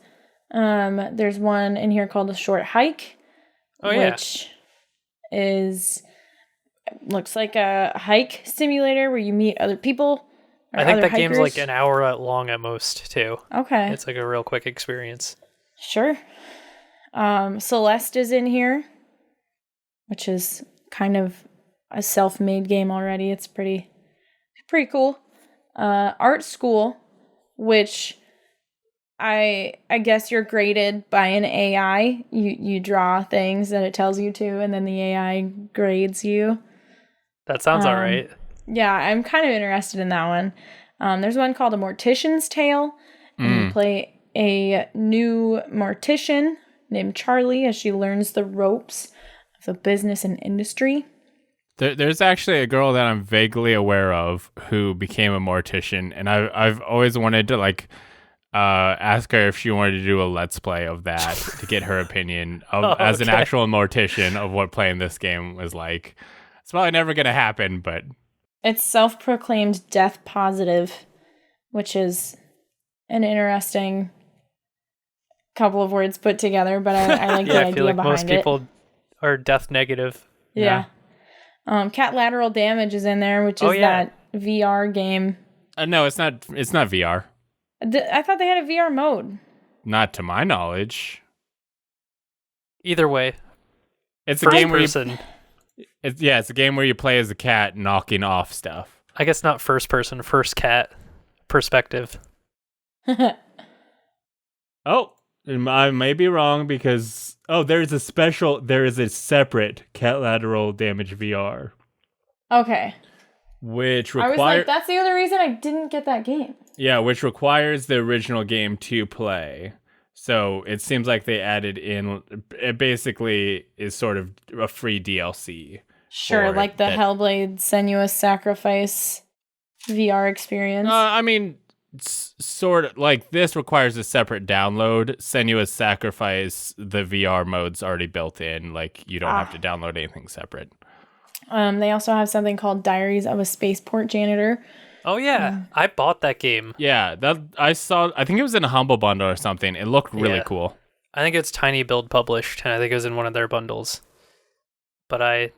There's one in here called A Short Hike, which looks like a hike simulator where you meet other people. I think that hikers. game's like an hour long at most, too. Okay. It's like a real quick experience. Sure. Celeste is in here, which is kind of a self-made game already. It's pretty cool. Art School, which I guess you're graded by an AI. You draw things that it tells you to, and then the AI grades you. That sounds all right. Yeah, I'm kind of interested in that one. There's one called A Mortician's Tale. And you play a new mortician named Charlie as she learns the ropes of the business and industry. There's actually a girl that I'm vaguely aware of who became a mortician, and I've always wanted to like ask her if she wanted to do a let's play of that to get her opinion of as an actual mortician of what playing this game was like. It's probably never going to happen, but it's self-proclaimed death positive, which is an interesting couple of words put together, but I like the idea behind it. I feel like most people are death negative. Yeah. Cat Lateral Damage is in there, which is that VR game. No, it's not. It's not VR. I thought they had a VR mode. Not to my knowledge. Either way, it's a game where it's a game where you play as a cat knocking off stuff. I guess not first person, first cat perspective. Oh, I may be wrong because there is a separate Cat Lateral Damage VR. Okay. Which I was like, that's the other reason I didn't get that game. Yeah, which requires the original game to play. So it seems like they added in, it basically is sort of a free DLC. Sure, like the Hellblade Senua's Sacrifice VR experience. I mean, sort of like this requires a separate download. Senua's Sacrifice, the VR mode's already built in. Like you don't have to download anything separate. They also have something called Diaries of a Spaceport Janitor. Oh yeah, I bought that game. Yeah, that I saw. I think it was in a Humble Bundle or something. It looked really cool. I think it's Tiny Build published, and I think it was in one of their bundles. But I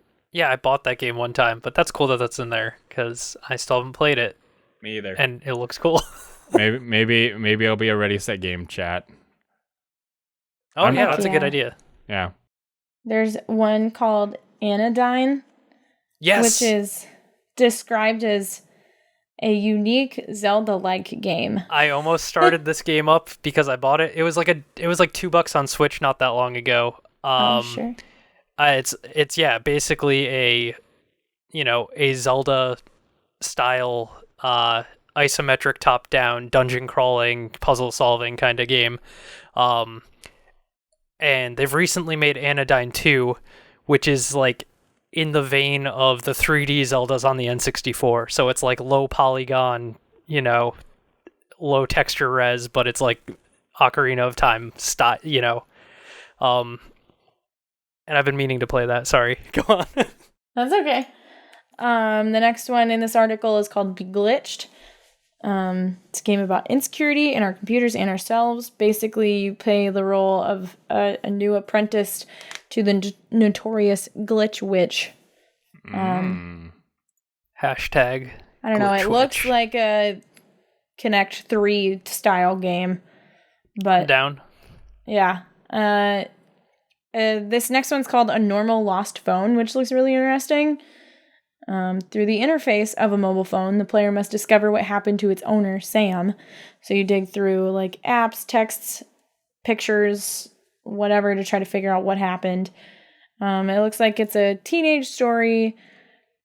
bought that game one time. But that's cool that that's in there because I still haven't played it. Me either. And it looks cool. maybe it'll be a ready set game chat. Oh yeah, that's a good idea. Yeah. There's one called Anodyne. Yes. Which is described as a unique Zelda-like game. I almost started this game up because I bought it. It was like $2 on Switch not that long ago. Sure. It's basically a Zelda style isometric top-down dungeon crawling puzzle solving kind of game. And they've recently made Anodyne 2, which is like in the vein of the 3D Zeldas on the N64. So it's like low polygon, low texture res, but it's like Ocarina of Time style, and I've been meaning to play that. Sorry, go on. That's okay. The next one in this article is called Beglitched. It's a game about insecurity in our computers and ourselves. Basically, you play the role of a new apprentice to the notorious Glitch Witch. Hashtag. I don't know. It Glitch looks Witch. like a Connect 3 style game, but Down. yeah. This next one's called A Normal Lost Phone, which looks really interesting. Through the interface of a mobile phone, the player must discover what happened to its owner, Sam. So you dig through like apps, texts, pictures, whatever to try to figure out what happened. It looks like it's a teenage story,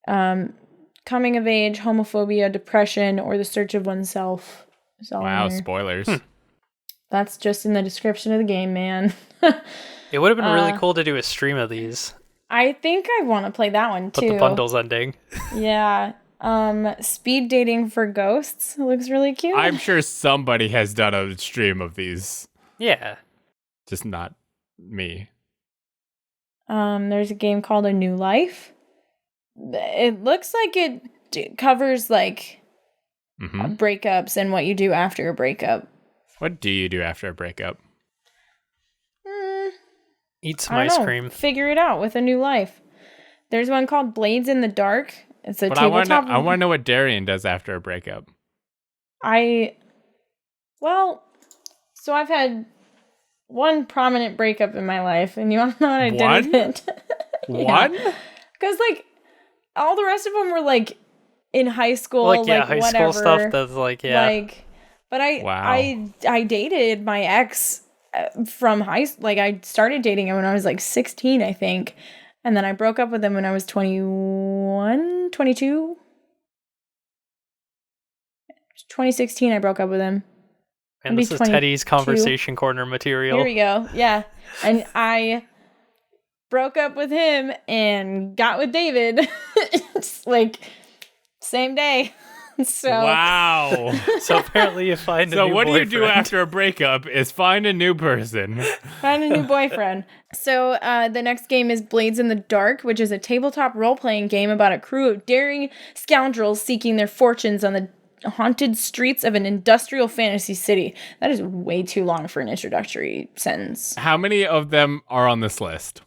coming of age, homophobia, depression, or the search of oneself. Wow, spoilers. That's just in the description of the game, man. It would have been really cool to do a stream of these. I think I want to play that one too. But the bundle's ending. Yeah. Speed dating for ghosts. It looks really cute. I'm sure somebody has done a stream of these. Yeah. Just not me. There's a game called A New Life. It looks like it covers like breakups and what you do after a breakup. What do you do after a breakup? Eat some ice cream. Figure it out with A New Life. There's one called Blades in the Dark. It's a tabletop. I want to know what Darian does after a breakup. So I've had one prominent breakup in my life, and you want to know what I did with it? One? Because like all the rest of them were like in high school, like whatever. high school stuff. That's like But I dated my ex from I started dating him when I was like 16, I think. And then I broke up with him when I was 21, 22. 2016, I broke up with him. And this is Teddy's conversation corner material. Here we go. Yeah. And I broke up with him and got with David. It's like same day. So wow. So apparently you find a new boyfriend. So what do you do after a breakup is find a new person. Find a new boyfriend. So the next game is Blades in the Dark, which is a tabletop role-playing game about a crew of daring scoundrels seeking their fortunes on the haunted streets of an industrial fantasy city. That is way too long for an introductory sentence. How many of them are on this list?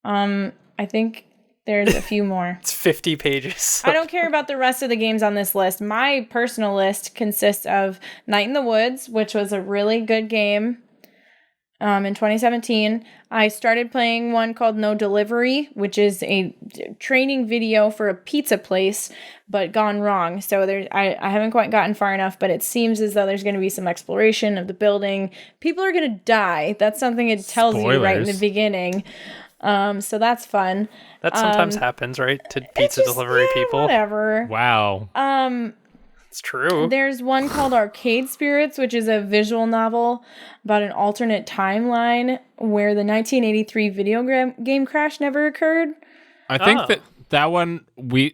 I think there's a few more. It's 50 pages. I don't care about the rest of the games on this list. My personal list consists of Night in the Woods, which was a really good game in 2017. I started playing one called No Delivery, which is a training video for a pizza place, but gone wrong. So I haven't quite gotten far enough, but it seems as though there's going to be some exploration of the building. People are going to die. That's something it tells you right in the beginning. So that's fun. That sometimes happens, right? To pizza delivery people. Whatever. Wow. It's true. There's one called Arcade Spirits, which is a visual novel about an alternate timeline where the 1983 video game crash never occurred. I think that one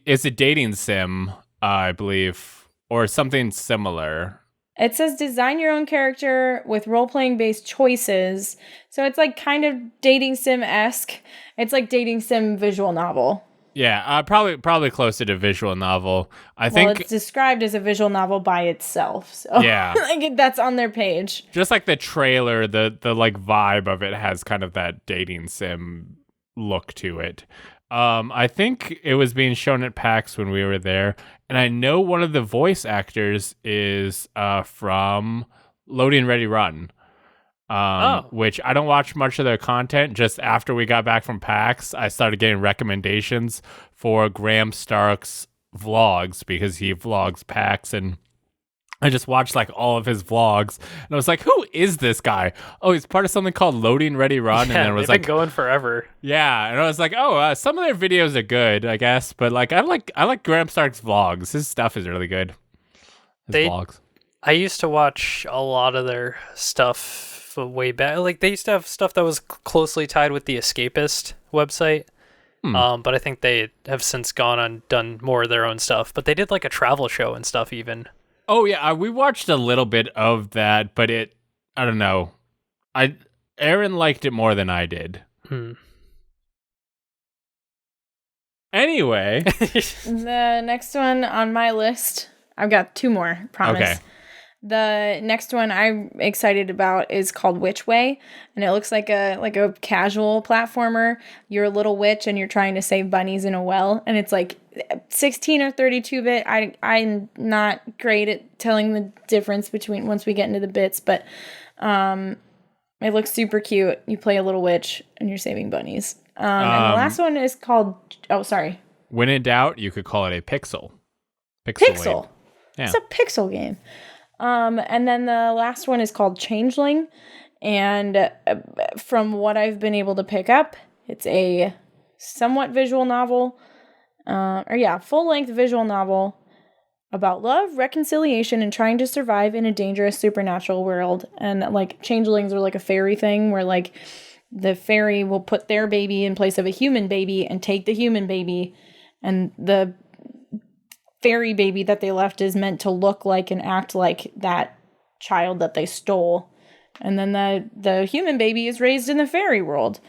is a dating sim, I believe, or something similar. It says design your own character with role-playing based choices. So it's like kind of dating sim-esque. It's like dating sim visual novel. Yeah, probably closer to visual novel. I Well, think it's described as a visual novel by itself. So Yeah. like that's on their page. just like the trailer, the like vibe of it has kind of that dating sim look to it. I think it was being shown at PAX when we were there, and I know one of the voice actors is from Loading Ready Run. Which I don't watch much of their content. Just after we got back from PAX, I started getting recommendations for Graham Stark's vlogs because he vlogs PAX, and I just watched like all of his vlogs, and I was like, "Who is this guy?" Oh, he's part of something called Loading Ready Run, Yeah, and then it was they've like, been going forever. yeah, and I was like, "Oh, some of their videos are good, I guess," but like, I like Graham Stark's vlogs. His stuff is really good. His vlogs. I used to watch a lot of their stuff way back. Like they used to have stuff that was closely tied with the Escapist website. But I think they have since gone and done more of their own stuff. But they did like a travel show and stuff even. Oh yeah, we watched a little bit of that, but I don't know. Aaron liked it more than I did. Anyway, The next one on my list, I've got two more, promise. Okay. The next one I'm excited about is called Witch Way, and it looks like a casual platformer. You're a little witch and you're trying to save bunnies in a well, and it's like 16 or 32-bit. I'm not great at telling the difference between once we get into the bits, but it looks super cute. You play a little witch and you're saving bunnies. And the last one is called when in doubt, you could call it a pixel. Pixel. Yeah. It's a pixel game. And then the last one is called Changeling. And from what I've been able to pick up, it's a somewhat visual novel. Full-length visual novel about love, reconciliation, and trying to survive in a dangerous supernatural world. And like changelings are like a fairy thing where like the fairy will put their baby in place of a human baby and take the human baby, and the fairy baby that they left is meant to look like and act like that child that they stole. And then the human baby is raised in the fairy world.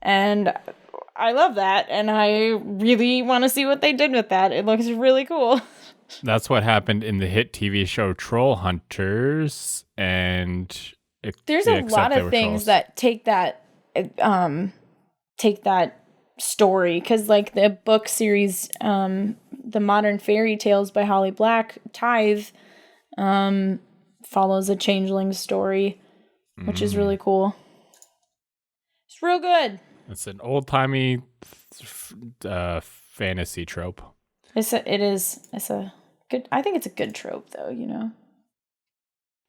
And I love that, and I really want to see what they did with that. It looks really cool. That's what happened in the hit TV show Troll Hunters, and there's a lot of things that take that story, because like the book series, the Modern Fairy Tales by Holly Black, Tithe, follows a changeling story, which is really cool. It's real good. It's an old-timey fantasy trope. It's a good. I think it's a good trope, though. You know.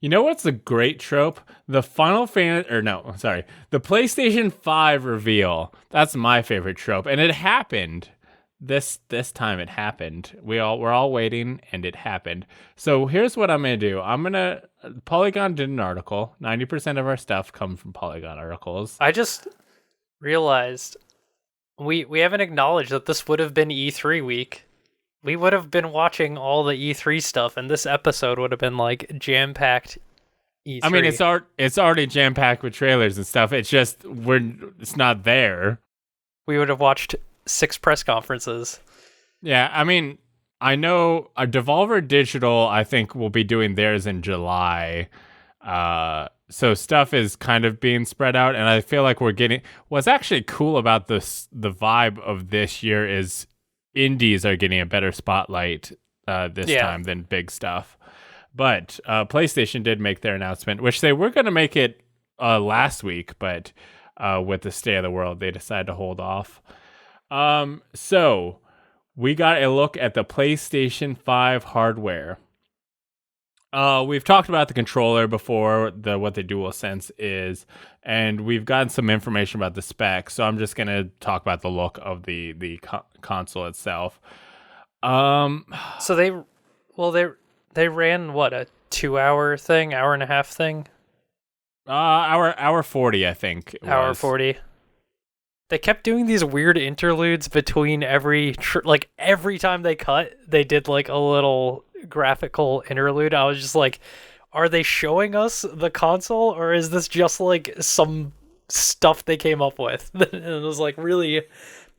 You know what's a great trope? The PlayStation 5 reveal. That's my favorite trope, and it happened. This time it happened. We're all waiting, and it happened. So here's what I'm gonna do. Polygon did an article. 90% of our stuff comes from Polygon articles. I just realized we haven't acknowledged that this would have been E3 week. We would have been watching all the E3 stuff, and this episode would have been like jam-packed E3. I mean, it's already jam-packed with trailers and stuff. It's just it's not there. We would have watched 6 press conferences. Yeah, I mean, I know Devolver Digital, I think, will be doing theirs in July. So stuff is kind of being spread out, and I feel like we're getting... What's actually cool about the vibe of this year is indies are getting a better spotlight this time than big stuff. But PlayStation did make their announcement, which they were going to make it last week, but with the state of the world, they decided to hold off. So we got a look at the PlayStation 5 hardware. We've talked about the controller before, what the DualSense is, and we've gotten some information about the specs. So I'm just gonna talk about the look of the console itself. So they ran what, a 2-hour thing, hour and a half thing? Hour 40, I think. Hour 40. They kept doing these weird interludes between every time they cut, they did like a little graphical interlude. I was just like, are they showing us the console, or is this just like some stuff they came up with? And it was like, really,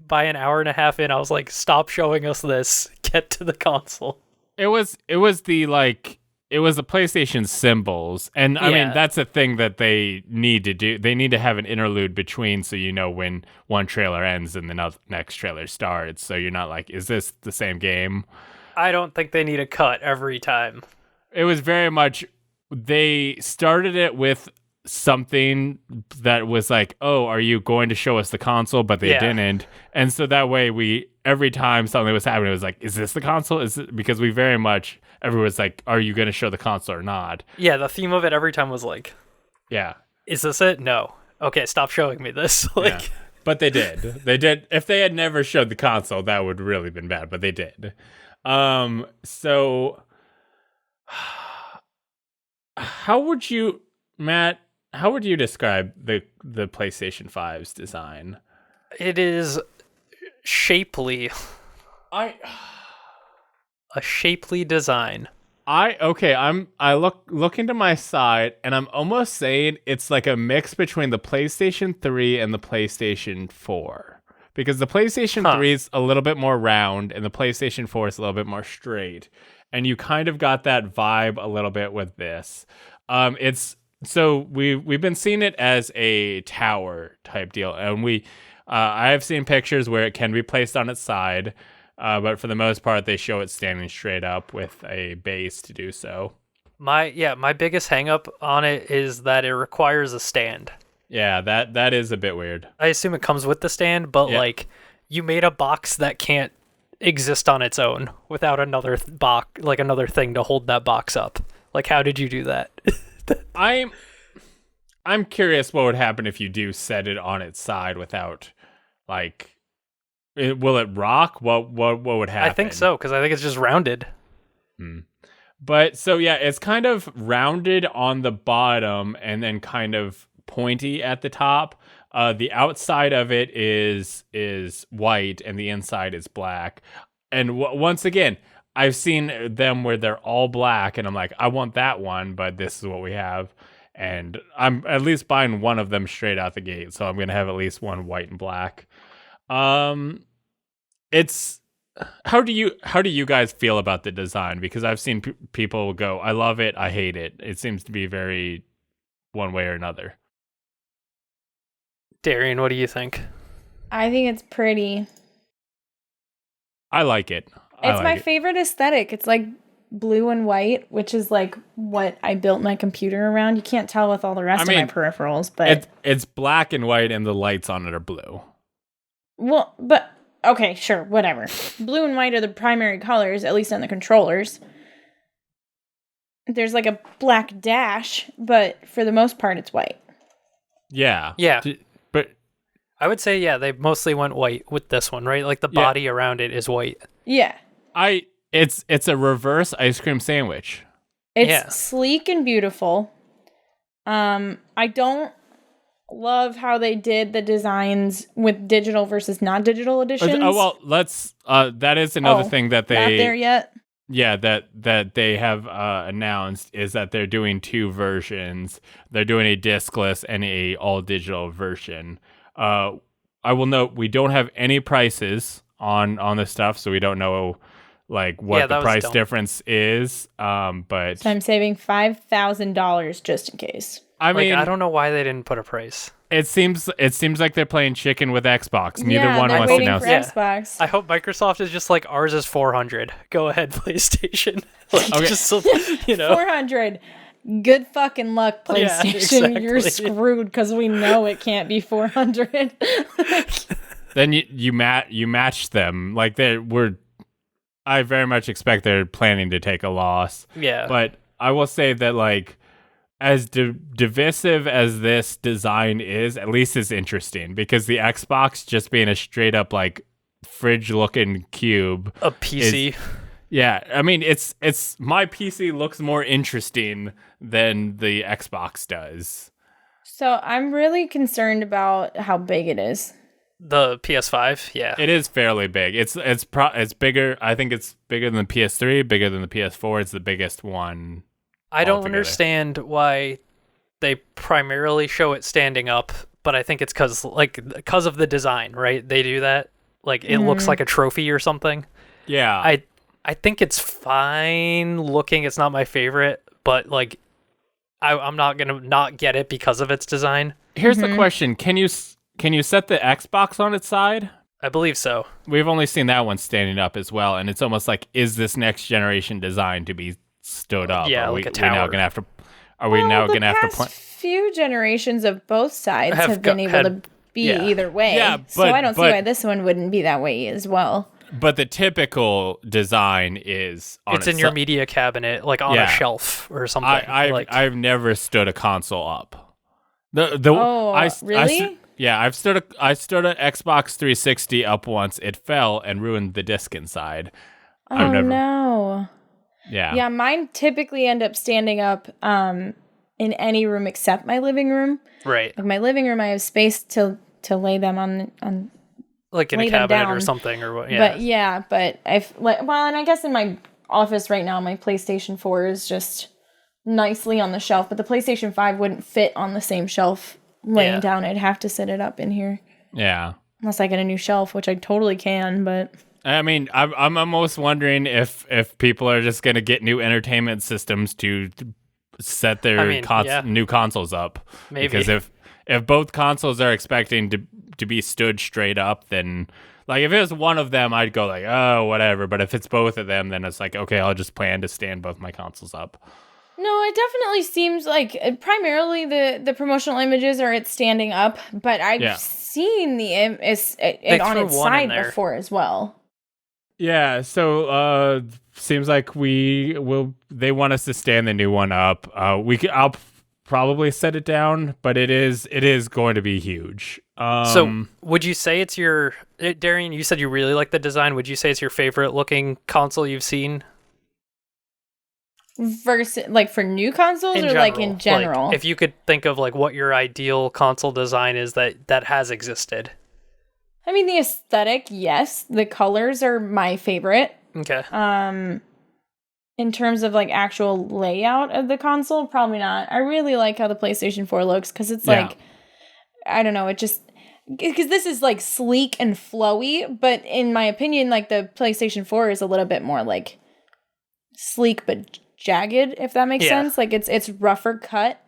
by an hour and a half in, I was like, stop showing us this, get to the console. It was the PlayStation symbols, and I mean that's a thing that they need to do. They need to have an interlude between, so you know when one trailer ends and the next trailer starts. So you're not like, is this the same game? I don't think they need a cut every time. It was very much, they started it with something that was like, oh, are you going to show us the console? But they didn't. And so that way every time something was happening, it was like, is this the console? Is it? Because we very much, everyone's like, are you going to show the console or not? Yeah, the theme of it every time was like, yeah, is this it? No. Okay, stop showing me this. Like, yeah. But they did. They did. If they had never showed the console, that would really been bad, but they did. So how would you, Matt, how would you describe the PlayStation 5's design? It is shapely. A shapely design. I look into my side, and I'm almost saying it's like a mix between the PlayStation 3 and the PlayStation 4. Because the PlayStation 3 is a little bit more round, and the PlayStation 4 is a little bit more straight. And you kind of got that vibe a little bit with this. So we've been seeing it as a tower type deal, and I have seen pictures where it can be placed on its side, but for the most part they show it standing straight up with a base to do so. My biggest hang up on it is that it requires a stand. Yeah, that is a bit weird. I assume it comes with the stand, but like, you made a box that can't exist on its own without another box, like another thing to hold that box up. Like, how did you do that? I'm curious what would happen if you do set it on its side without, like, will it rock? What would happen? I think so, because I think it's just rounded. But so yeah, it's kind of rounded on the bottom and then kind of pointy at the top. The outside of it is white and the inside is black. And once again, I've seen them where they're all black, and I'm like, I want that one, but this is what we have. And I'm at least buying one of them straight out the gate, so I'm gonna have at least one white and black. It's how do you guys feel about the design? Because I've seen people go, I love it, I hate it. It seems to be very one way or another. Darian, what do you think? I think it's pretty. I like it. It's my favorite aesthetic. It's like blue and white, which is like what I built my computer around. You can't tell with all the rest of my peripherals, but it's black and white and the lights on it are blue. Well, but okay, sure, whatever. Blue and white are the primary colors, at least on the controllers. There's like a black dash, but for the most part it's white. Yeah. Yeah. But I would say, yeah, they mostly went white with this one, right? Like the body around it is white. Yeah. It's a reverse ice cream sandwich. It's sleek and beautiful. I don't love how they did the designs with digital versus non-digital editions. Oh well, that is another thing that they not there yet. Yeah, that they have announced is that they're doing two versions. They're doing a discless and a all digital version. I will note we don't have any prices on this stuff, so we don't know like what the price difference is. But so I'm saving $5,000 just in case. I mean, I don't know why they didn't put a price. It seems like they're playing chicken with Xbox. Neither one wants to announce. Xbox. I hope Microsoft is just like, ours is $400. Go ahead, PlayStation. Like, okay. Just, you know, $400. Good fucking luck, PlayStation. Yeah, exactly. You're screwed because we know it can't be $400. Then you match them like I very much expect they're planning to take a loss. Yeah, but I will say that like, as divisive as this design is, at least it's interesting because the Xbox just being a straight up like fridge looking cube, a PC. I mean it's my PC looks more interesting than the Xbox does. So I'm really concerned about how big it is. The PS5, yeah, it is fairly big. It's bigger. I think it's bigger than the PS3, bigger than the PS4. It's the biggest one I don't altogether. understand why they primarily show it standing up, but I think it's because of the design, right? They do that. Like, it looks like a trophy or something. Yeah. I think it's fine looking. It's not my favorite, but like, I'm not gonna not get it because of its design. Here's the question: Can you set the Xbox on its side? I believe so. We've only seen that one standing up as well, and it's almost like, is this next generation designed to be stood up? Yeah, are like a we now tower. gonna have to? Are we now gonna have to past plan? few generations of both sides have been able to be yeah. either way. Yeah, so but- I don't see but- why this one wouldn't be that way as well. But the typical design is on It's in your si- media cabinet, like on Yeah. a shelf or something. I've never stood a console up. Really? I stood an Xbox 360 up once. It fell and ruined the disc inside. Oh no. Yeah. Yeah, mine typically end up standing up in any room except my living room. right, Like my living room, I have space to lay them on. like in a lay them cabinet or down. something or what. Yeah, But and I guess in my office right now, my PlayStation 4 is just nicely on the shelf, but the PlayStation 5 wouldn't fit on the same shelf laying Yeah. down. I'd have to set it up in here Yeah. unless I get a new shelf, which I totally can. But I mean, I'm almost wondering if people are just gonna get new entertainment systems to set their new consoles up. Maybe. Because if both consoles are expecting to be stood straight up, then like if it was one of them, I'd go like, oh, whatever. But if it's both of them, then it's like, okay, I'll just plan to stand both my consoles up. no, it definitely seems like primarily the promotional images are it standing up, but I've seen it on threw its one in side there. before as well. Yeah, so seems like they want us to stand the new one up. I'll probably set it down, but it is going to be huge. So would you say it's Darian, you said you really like the design. Would you say it's your favorite looking console you've seen? Versus like for new consoles or like in general? Like, if you could think of like what your ideal console design is that has existed. I mean, the aesthetic, yes. The colors are my favorite. Okay. In terms of like actual layout of the console, probably not. I really like how the PlayStation 4 looks because it's like, I don't know, it just because this is like sleek and flowy, but in my opinion, like the PlayStation 4 is a little bit more like sleek but jagged, if that makes sense. Like it's rougher cut.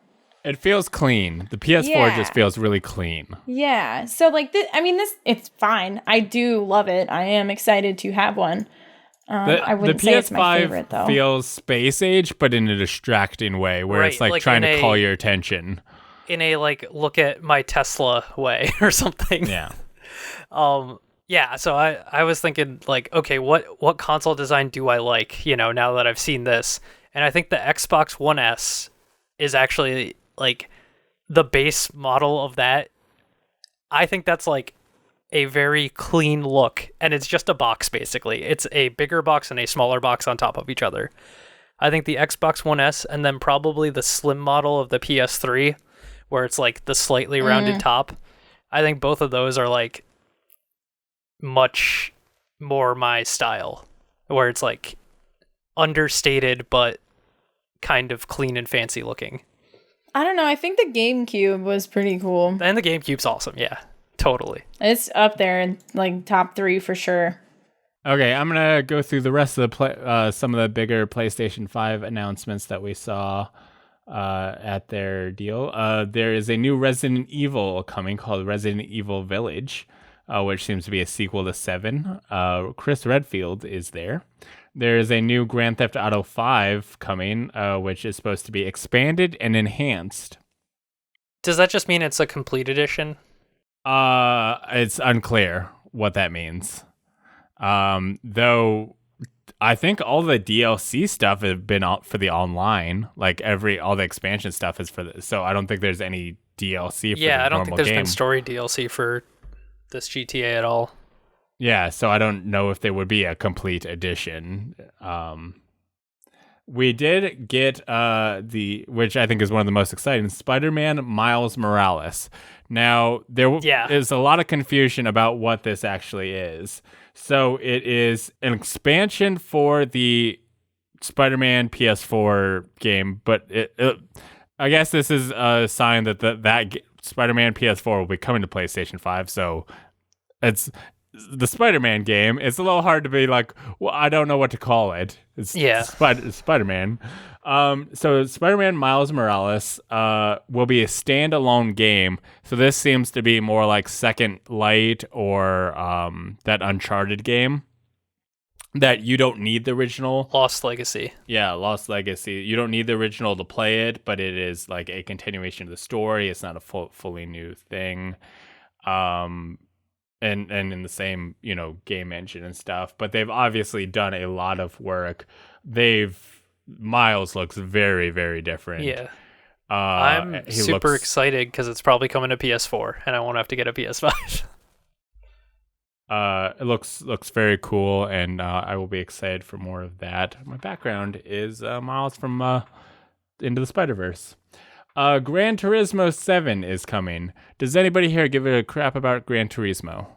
It feels clean. The PS4 just feels really clean. Yeah. So like this, I mean, it's fine. I do love it. I am excited to have one. I wouldn't say it's my favorite though. The PS5 feels space age, but in a distracting way, where it's like trying to call your attention. In a like, look at my Tesla way or something. Yeah. Yeah. So I was thinking like, okay, what console design do I like? Now that I've seen this, and I think the Xbox One S is actually like the base model of that. I think that's like a very clean look, and it's just a box basically. It's a bigger box and a smaller box on top of each other. I think the Xbox One S and then probably the slim model of the PS3 where it's like the slightly rounded top. I think both of those are like much more my style, where it's like understated but kind of clean and fancy looking. I don't know. I think the GameCube was pretty cool. And the GameCube's awesome. Yeah, totally. It's up there in like top 3 for sure. Okay, I'm gonna go through the rest of the some of the bigger PlayStation 5 announcements that we saw at their deal. There is a new Resident Evil coming called Resident Evil Village, which seems to be a sequel to 7. Chris Redfield is there. There is a new Grand Theft Auto 5 coming, which is supposed to be expanded and enhanced. Does that just mean it's a complete edition? It's unclear what that means. Though I think all the DLC stuff have been for the online, like all the expansion stuff is for this. So I don't think there's any DLC for the I don't normal think there's game. been story DLC for this GTA at all. Yeah, so I don't know if there would be a complete edition. We did get which I think is one of the most exciting, Spider-Man Miles Morales. Now, there is a lot of confusion about what this actually is. So it is an expansion for the Spider-Man PS4 game, but I guess this is a sign that Spider-Man PS4 will be coming to PlayStation 5. So it's the Spider-Man game. It's a little hard to be like, well, I don't know what to call it. It's Spider-Man. So Spider-Man Miles Morales will be a standalone game. So this seems to be more like Second Light or that Uncharted game that you don't need the original. Lost Legacy. Yeah, Lost Legacy. You don't need the original to play it, but it is like a continuation of the story. It's not a fully new thing. And in the same, game engine and stuff. But they've obviously done a lot of work. Miles looks very, very different. Yeah. I'm super excited because it's probably coming to PS4 and I won't have to get a PS5. It looks very cool, and I will be excited for more of that. My background is Miles from Into the Spider-Verse. Gran Turismo 7 is coming. Does anybody here give it a crap about Gran Turismo?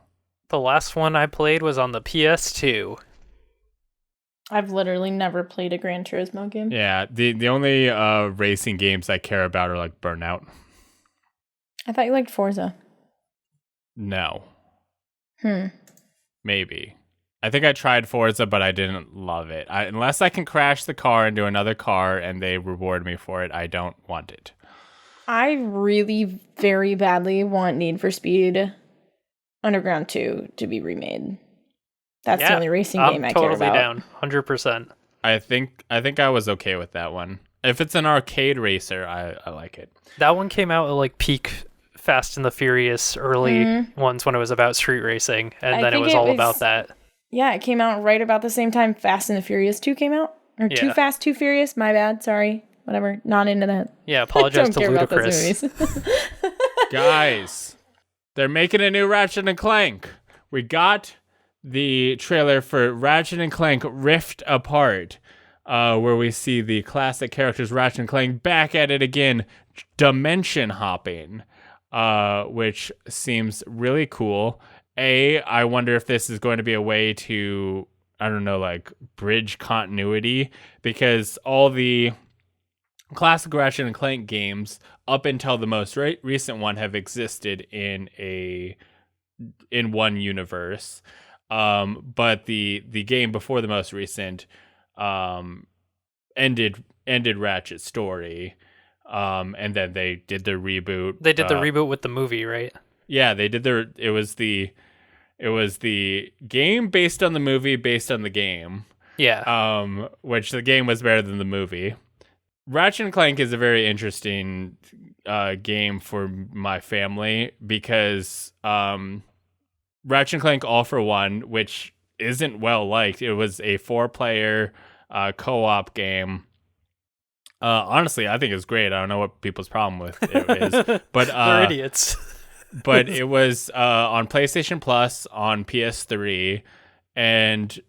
The last one I played was on the PS2. I've literally never played a Gran Turismo game. Yeah, the only racing games I care about are like Burnout. I thought you liked Forza. No. Maybe. I think I tried Forza, but I didn't love it. Unless I can crash the car into another car and they reward me for it, I don't want it. I really very badly want Need for Speed Underground 2 to be remade. That's the only racing game I care about. I'm totally down, 100%. I think I was okay with that one. If it's an arcade racer, I like it. That one came out at like peak Fast and the Furious early ones when it was about street racing, and then it was all about that. Yeah, it came out right about the same time Fast and the Furious 2 came out. Or Too Fast, Too Furious. My bad. Sorry. Whatever. Not into that. Yeah, apologize to Ludacris. Guys, they're making a new Ratchet and Clank. We got the trailer for Ratchet and Clank Rift Apart, where we see the classic characters Ratchet and Clank back at it again, dimension hopping, which seems really cool. I wonder if this is going to be a way to, I don't know, like bridge continuity, because all the classic Ratchet and Clank games up until the most recent one have existed in one universe. But the game before the most recent ended Ratchet's story. And then they did the reboot. They did the reboot with the movie, right? Yeah, they did it was the game based on the movie based on the game. Yeah. Which the game was better than the movie. Ratchet and Clank is a very interesting game for my family because Ratchet and Clank All for One, which isn't well liked. It was a 4-player co-op game. Honestly, I think it's great. I don't know what people's problem with it is, but they're idiots. But it was on PlayStation Plus on PS3, and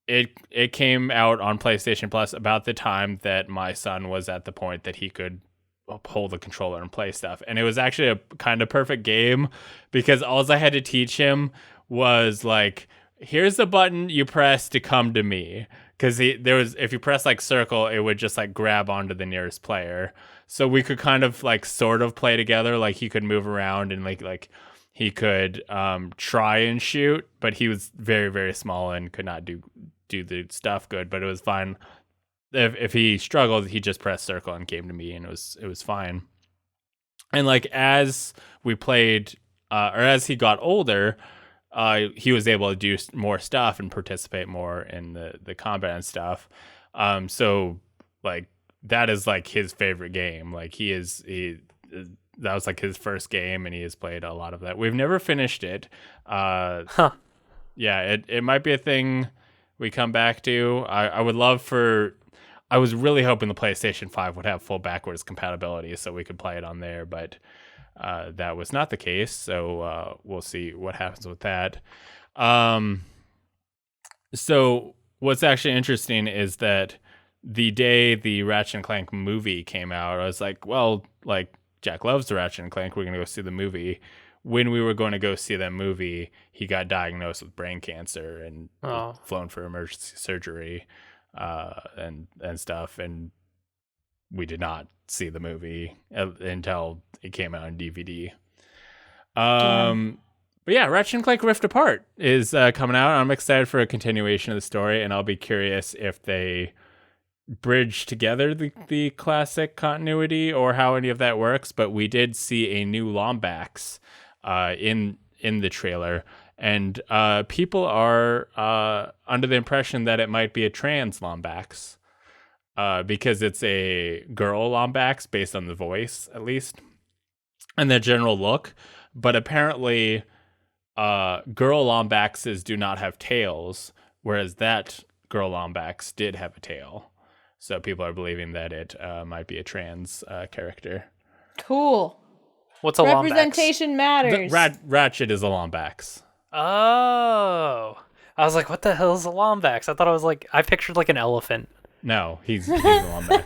it came out on PlayStation Plus about the time that my son was at the point that he could hold the controller and play stuff. And it was actually a kind of perfect game because all I had to teach him was like, here's the button you press to come to me. Because if you press like circle, it would just like grab onto the nearest player. So we could kind of like sort of play together. Like he could move around and like he could try and shoot, but he was very, very small and could not do the stuff good. But it was fine. If he struggled, he just pressed circle and came to me, and it was fine. And like as we played, or as he got older, he was able to do more stuff and participate more in the combat and stuff. So like that is like his favorite game. Like that was like his first game, and he has played a lot of that. We've never finished it. Yeah, it might be a thing we come back to. I would love for. I was really hoping the PlayStation 5 would have full backwards compatibility so we could play it on there, but that was not the case. So we'll see what happens with that. So what's actually interesting is that the day the Ratchet and Clank movie came out, I was like, well, like Jack loves the Ratchet and Clank. We're going to go see the movie. When we were going to go see that movie, he got diagnosed with brain cancer and flown for emergency surgery. and stuff, and we did not see the movie until it came out on DVD. But yeah, Ratchet and Clank Rift Apart is coming out. I'm excited for a continuation of the story, and I'll be curious if they bridge together the classic continuity or how any of that works. But we did see a new Lombax in the trailer, and people are under the impression that it might be a trans Lombax because it's a girl Lombax based on the voice, at least, and the general look. But apparently girl Lombaxes do not have tails, whereas that girl Lombax did have a tail. So people are believing that it might be a trans character. Cool. What's a Representation Lombax? matters. Ratchet is a Lombax. Oh. I was like, what the hell is a Lombax? I thought I pictured like an elephant. No, he's a Lombax.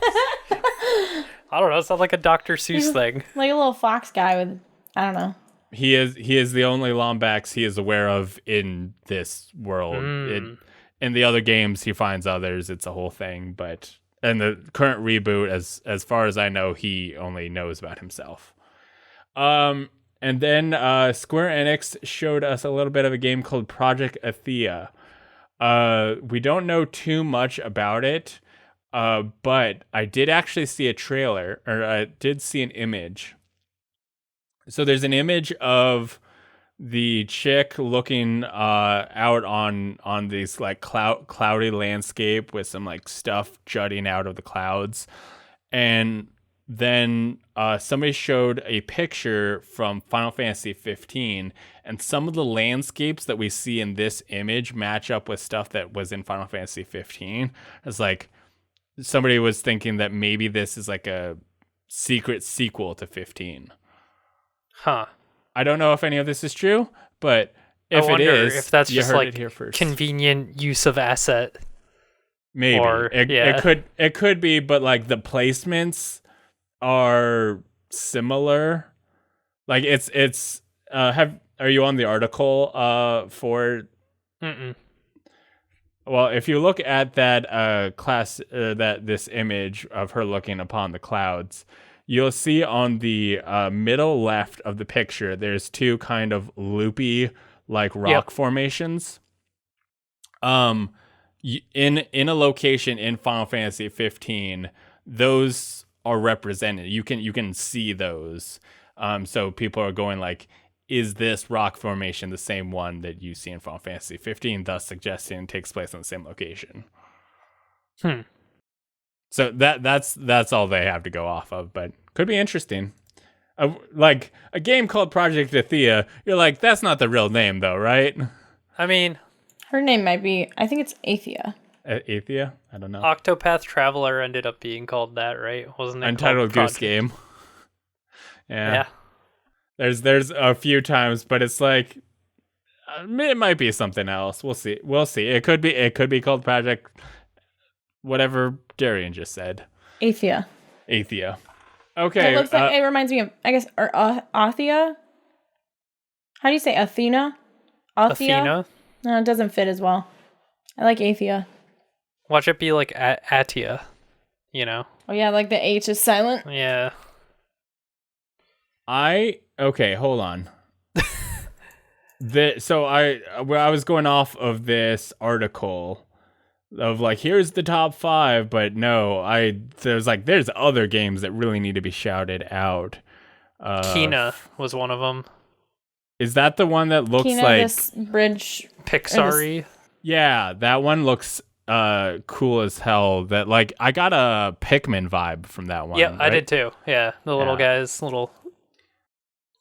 I don't know. It sounds like a Dr. Seuss thing. Like a little fox guy with, I don't know. He is the only Lombax he is aware of in this world. In the other games, he finds others. It's a whole thing. But in the current reboot, as far as I know, he only knows about himself. And then Square Enix showed us a little bit of a game called Project Athea. We don't know too much about it, but I did actually see a trailer, or I did see an image. So there's an image of the chick looking out on this like cloudy landscape with some like stuff jutting out of the clouds, and then somebody showed a picture from Final Fantasy 15, and some of the landscapes that we see in this image match up with stuff that was in Final Fantasy 15. It's like somebody was thinking that maybe this is like a secret sequel to 15. Huh. I don't know if any of this is true, but if I wonder it is, if that's you just heard like it here first. convenient use of asset. Maybe it could be, but like the placements are similar. Like it's are you on the article for? Mm-mm. Well, if you look at that this image of her looking upon the clouds, you'll see on the middle left of the picture, there's two kind of loopy like rock formations. In a location in Final Fantasy 15, those are represented. You can see those. So people are going like, is this rock formation the same one that you see in Final Fantasy 15, thus suggesting it takes place on the same location? So that's all they have to go off of, but could be interesting. Like a game called Project Athea, you're like, that's not the real name though, right? I mean, her name might be, I think it's Athea. Athea? I don't know. Octopath Traveler ended up being called that, right? Wasn't it Untitled called Goose Game. Yeah. There's a few times, but it's like it might be something else. We'll see. It could be called Project whatever Darian just said. Athea. Okay. It looks like it reminds me of, I guess, or Athea. How do you say Athena? Athena? No, it doesn't fit as well. I like Athea. Watch it be like Atia, you know? Oh yeah, like the H is silent. Yeah. Okay, hold on. So I was going off of this article of like, here's the top 5, but no, there's other games that really need to be shouted out. Kena was one of them. Is that the one that looks Kena, like this bridge? Pixar-y? Yeah, that one looks cool as hell. That like I got a Pikmin vibe from that one. Yeah, right? I did too. Yeah, the little guys, little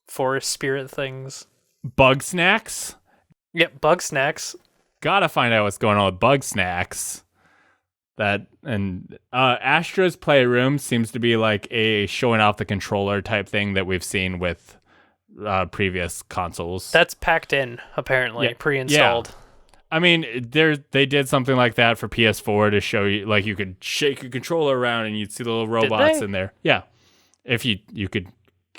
forest spirit things. Bug Snacks? Yep, Bug Snacks. Gotta find out what's going on with Bug Snacks. That and Astra's Playroom seems to be like a showing off the controller type thing that we've seen with previous consoles. That's packed in, apparently, pre-installed. Yeah. I mean, they did something like that for PS4 to show you, like you could shake your controller around and you'd see the little robots in there. Yeah, if you could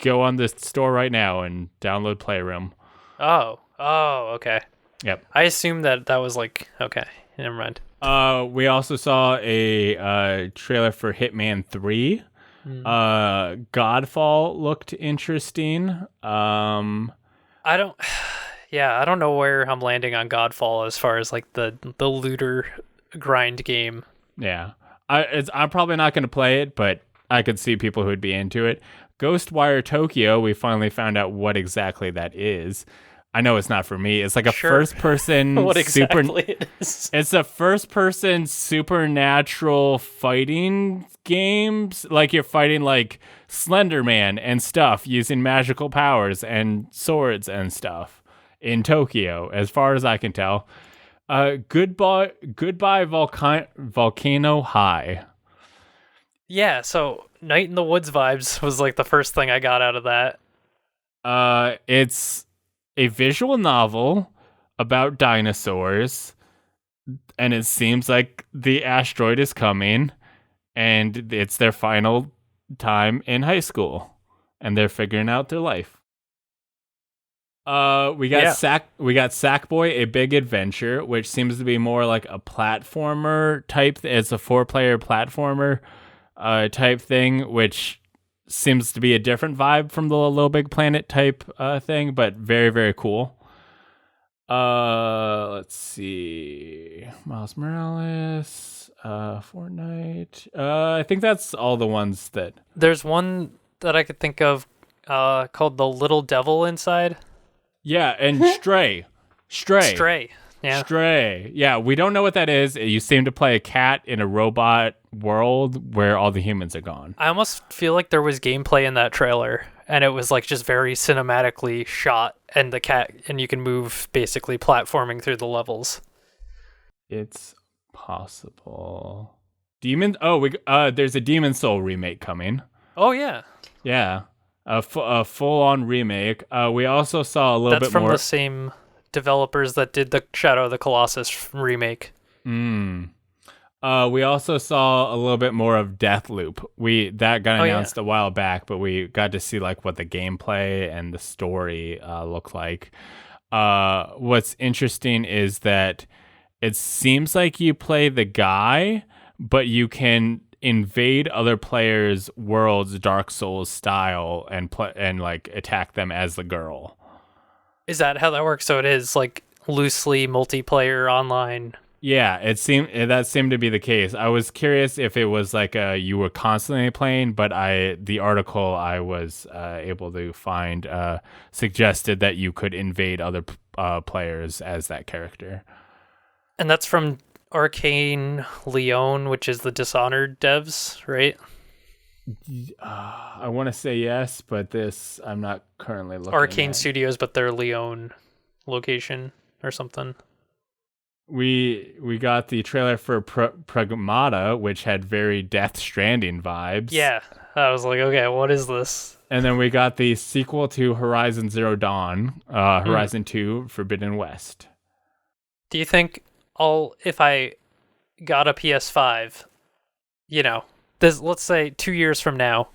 go on the store right now and download Playroom. Oh, okay. Yep. I assumed that was like, okay, never mind. We also saw a trailer for Hitman 3. Godfall looked interesting. I don't know where I'm landing on Godfall as far as like the looter grind game. Yeah. I'm probably not going to play it, but I could see people who'd be into it. Ghostwire Tokyo, we finally found out what exactly that is. I know it's not for me. It's like a first-person what exactly it is. It's a first-person supernatural fighting games. Like you're fighting like Slender Man and stuff using magical powers and swords and stuff in Tokyo, as far as I can tell. Goodbye Volcano High. Yeah, so Night in the Woods vibes was like the first thing I got out of that. It's a visual novel about dinosaurs, and it seems like the asteroid is coming, and it's their final time in high school, and they're figuring out their life. We got Sackboy: A Big Adventure, which seems to be more like a platformer type. It's a 4-player platformer type thing, which seems to be a different vibe from the Little Big Planet type thing, but very, very cool. Let's see. Miles Morales, Fortnite. I think that's all the ones that... There's one that I could think of called The Little Devil Inside. Yeah, and Stray. Yeah. Stray. Yeah, we don't know what that is. You seem to play a cat in a robot world where all the humans are gone. I almost feel like there was gameplay in that trailer, and it was like just very cinematically shot, and you can move basically platforming through the levels. It's possible. There's a Demon Soul remake coming. Oh yeah. Yeah. A full-on remake. We also saw a little bit more. That's from the same developers that did the Shadow of the Colossus remake. We also saw a little bit more of Deathloop. That got announced a while back, but we got to see like what the gameplay and the story look like. What's interesting is that it seems like you play the guy, but you can invade other players' worlds, Dark Souls style, and like attack them as the girl. Is that how that works? So it is like loosely multiplayer online. Yeah, that seemed to be the case. I was curious if it was like you were constantly playing, but the article I was able to find suggested that you could invade other players as that character. And that's from Arcane Leon, which is the Dishonored devs, right? I want to say yes, but I'm not currently looking. Arcane Studios, but their Leon location or something. We got the trailer for Pragmata, which had very Death Stranding vibes. Yeah, I was like, okay, what is this? And then we got the sequel to Horizon Zero Dawn, Horizon 2 Forbidden West. Do you think if I got a PS5, let's say 2 years from now,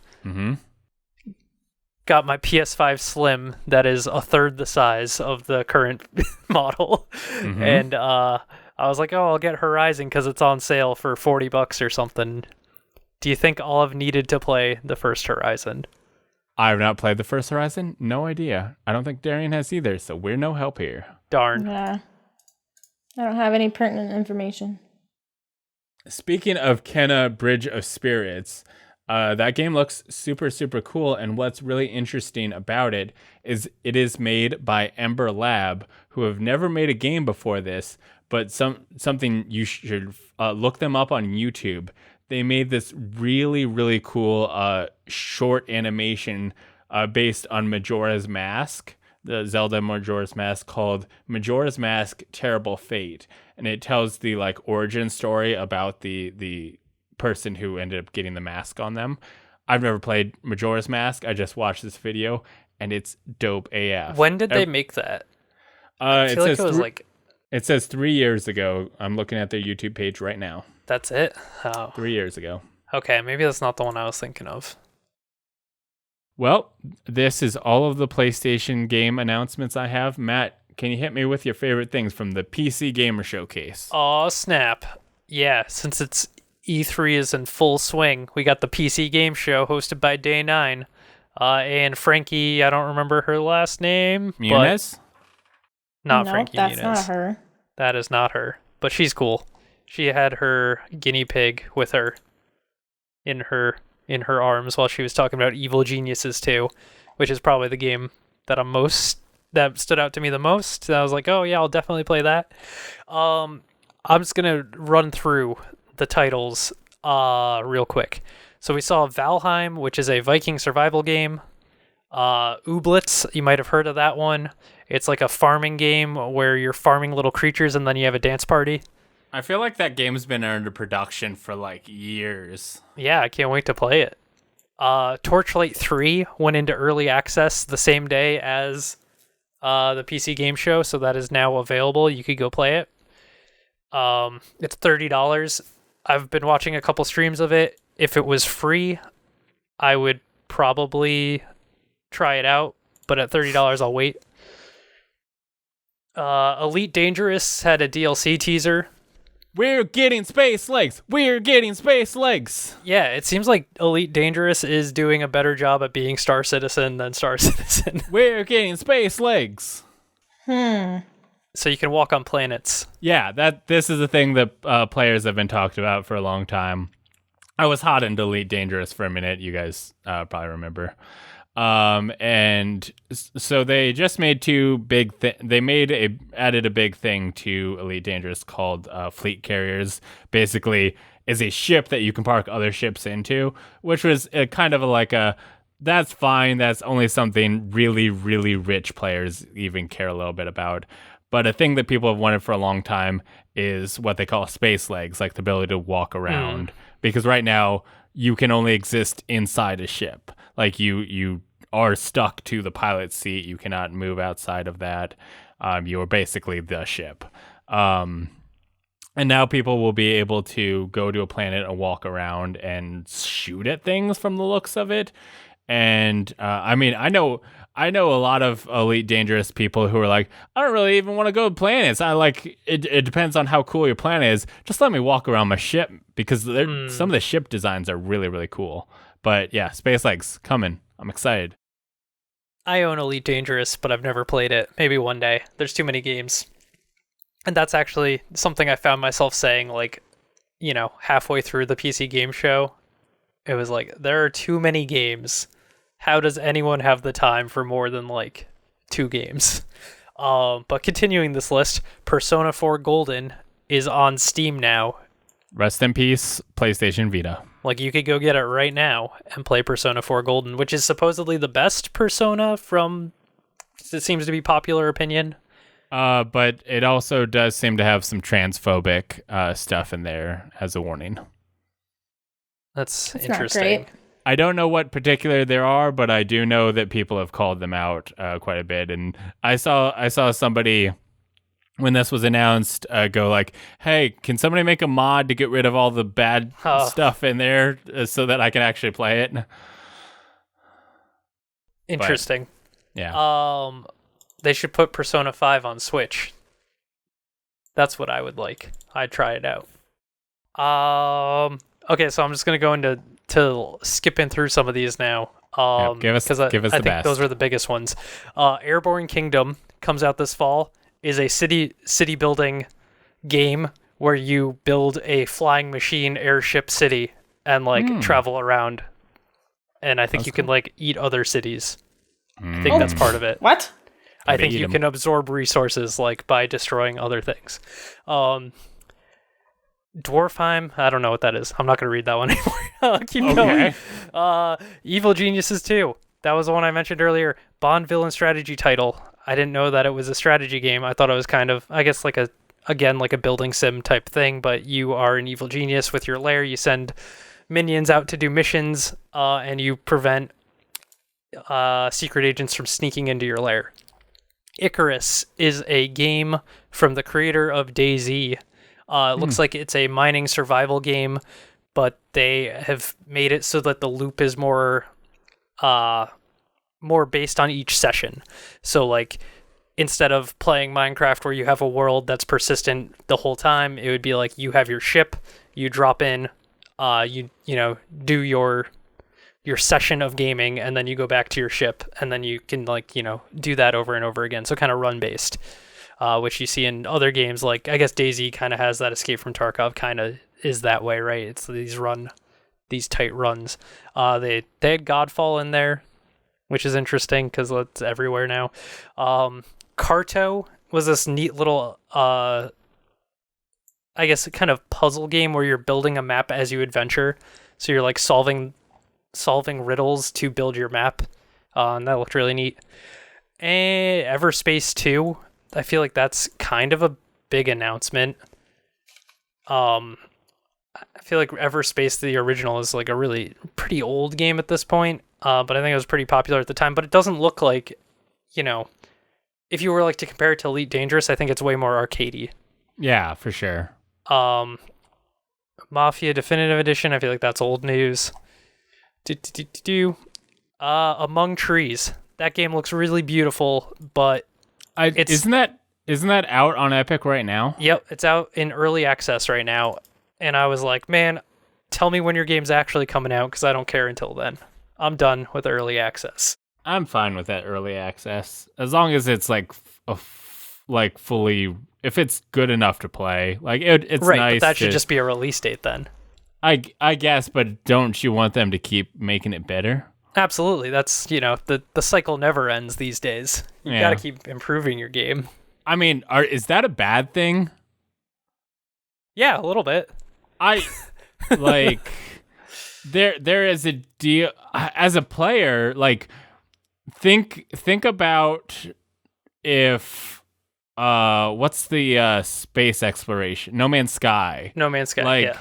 got my PS5 Slim that is a third the size of the current model, and I was like, oh, I'll get Horizon because it's on sale for $40 or something. Do you think I'll have needed to play the first Horizon? I have not played the first Horizon. No idea. I don't think Darian has either, so we're no help here. Darn. Yeah. I don't have any pertinent information. Speaking of Kenna Bridge of Spirits, that game looks super, super cool. And what's really interesting about it is made by Ember Lab, who have never made a game before this, but something you should look them up on YouTube. They made this really, really cool short animation based on Majora's Mask, the Zelda Majora's Mask, called Majora's Mask Terrible Fate. And it tells the origin story about the person who ended up getting the mask on them. I've never played Majora's Mask. I just watched this video, and it's dope AF. When did they make that? I feel like it was It says 3 years ago. I'm looking at their YouTube page right now. That's it? Oh. 3 years ago. Okay, maybe that's not the one I was thinking of. Well, this is all of the PlayStation game announcements I have. Matt, can you hit me with your favorite things from the PC Gamer Showcase? Aw, snap. yeah, since it's E3 is in full swing, we got the PC game show hosted by Day 9. And Frankie, I don't remember her last name. Muniz? Not Nope, Frankie that's Muniz. not her. That is not her. But she's cool. She had her guinea pig with her in her arms while she was talking about Evil Geniuses 2, which is probably the game that stood out to me the most. I was like, oh yeah, I'll definitely play that. I'm just gonna run through the titles real quick. So we saw Valheim, which is a Viking survival game. Ooblets, you might have heard of that one. It's like a farming game where you're farming little creatures and then you have a dance party. I feel like that game's been under production for like years. Yeah, I can't wait to play it. Torchlight 3 went into early access the same day as the PC game show, so that is now available. You could go play it. It's $30. I've been watching a couple streams of it. If it was free, I would probably try it out, but at $30, I'll wait. Elite Dangerous had a DLC teaser. We're getting space legs. We're getting space legs. Yeah, it seems like Elite Dangerous is doing a better job at being Star Citizen than Star Citizen. We're getting space legs. So you can walk on planets. Yeah, this is a thing that players have been talked about for a long time. I was hot into Elite Dangerous for a minute. You guys probably remember. And so they just made two big added a big thing to Elite Dangerous called fleet carriers. Basically is a ship that you can park other ships into, which was that's fine. That's only something really, really rich players even care a little bit about. But a thing that people have wanted for a long time is what they call space legs, like the ability to walk around. Because right now you can only exist inside a ship. Like you are stuck to the pilot's seat. You cannot move outside of that. You are basically the ship. And now people will be able to go to a planet and walk around and shoot at things from the looks of it. And I know a lot of Elite Dangerous people who are like, I don't really even want to go to planets. It depends on how cool your planet is. Just let me walk around my ship, because some of the ship designs are really, really cool. But yeah, Space Legs coming. I'm excited. I own Elite Dangerous, but I've never played it. Maybe one day. There's too many games. And that's actually something I found myself saying, halfway through the PC game show. It was like, there are too many games. How does anyone have the time for more than 2 games? But continuing this list, Persona 4 Golden is on Steam now. Rest in peace, PlayStation Vita. You could go get it right now and play Persona 4 Golden, which is supposedly the best Persona from, it seems to be popular opinion. But it also does seem to have some transphobic stuff in there as a warning. That's Not interesting. great. I don't know what particular there are, but I do know that people have called them out quite a bit. And I saw somebody, when this was announced, go like, hey, can somebody make a mod to get rid of all the bad stuff in there so that I can actually play it? Interesting. But, yeah. They should put Persona 5 on Switch. That's what I would like. I'd try it out. Okay, so I'm just gonna go into skipping through some of these now. Give us I the think best. those are the biggest ones. Airborne Kingdom comes out this fall. Is a city building game where you build a flying machine airship city and travel around. And I think you can eat other cities. I think that's part of it. What? I think you can absorb resources by destroying other things. Dwarfheim, I don't know what that is. I'm not going to read that one anymore. I'll keep going. Evil Geniuses 2. That was the one I mentioned earlier. Bond villain strategy title. I didn't know that it was a strategy game. I thought it was kind of, I guess, like a building sim type thing, but you are an evil genius with your lair. You send minions out to do missions, and you prevent secret agents from sneaking into your lair. Icarus is a game from the creator of DayZ. It looks like it's a mining survival game, but they have made it so that the loop is more based on each session. So instead of playing Minecraft where you have a world that's persistent the whole time, it would be like you have your ship, you drop in, you know, do your session of gaming, and then you go back to your ship, and then you can, like, you know, do that over and over again. So kind of run based, which you see in other games. Like, I guess DayZ kind of has that. Escape from Tarkov kind of is that way, right? It's these tight runs. They had Godfall in there, which is interesting because it's everywhere now. Carto was this neat little, I guess, kind of puzzle game where you're building a map as you adventure. So you're like solving riddles to build your map. And that looked really neat. And Everspace 2, I feel like that's kind of a big announcement. I feel like Everspace, the original, is like a really pretty old game at this point. But I think it was pretty popular at the time. But it doesn't look like, you know, if you were like to compare it to Elite Dangerous, I think it's way more arcadey. Yeah, for sure. Mafia Definitive Edition, I feel like that's old news. Among Trees. That game looks really beautiful, but isn't that out on Epic right now? Yep, it's out in early access right now. And I was like, man, tell me when your game's actually coming out, because I don't care until then. I'm done with early access. I'm fine with that early access, as long as it's like fully, if it's good enough to play. Like it's right, nice. But that should just be a release date then. I guess, but don't you want them to keep making it better? Absolutely. That's, you know, the cycle never ends these days. You got to keep improving your game. I mean, is that a bad thing? Yeah, a little bit. Like there is a deal as a player. Like think about if what's the space exploration? No Man's Sky. Like, yeah.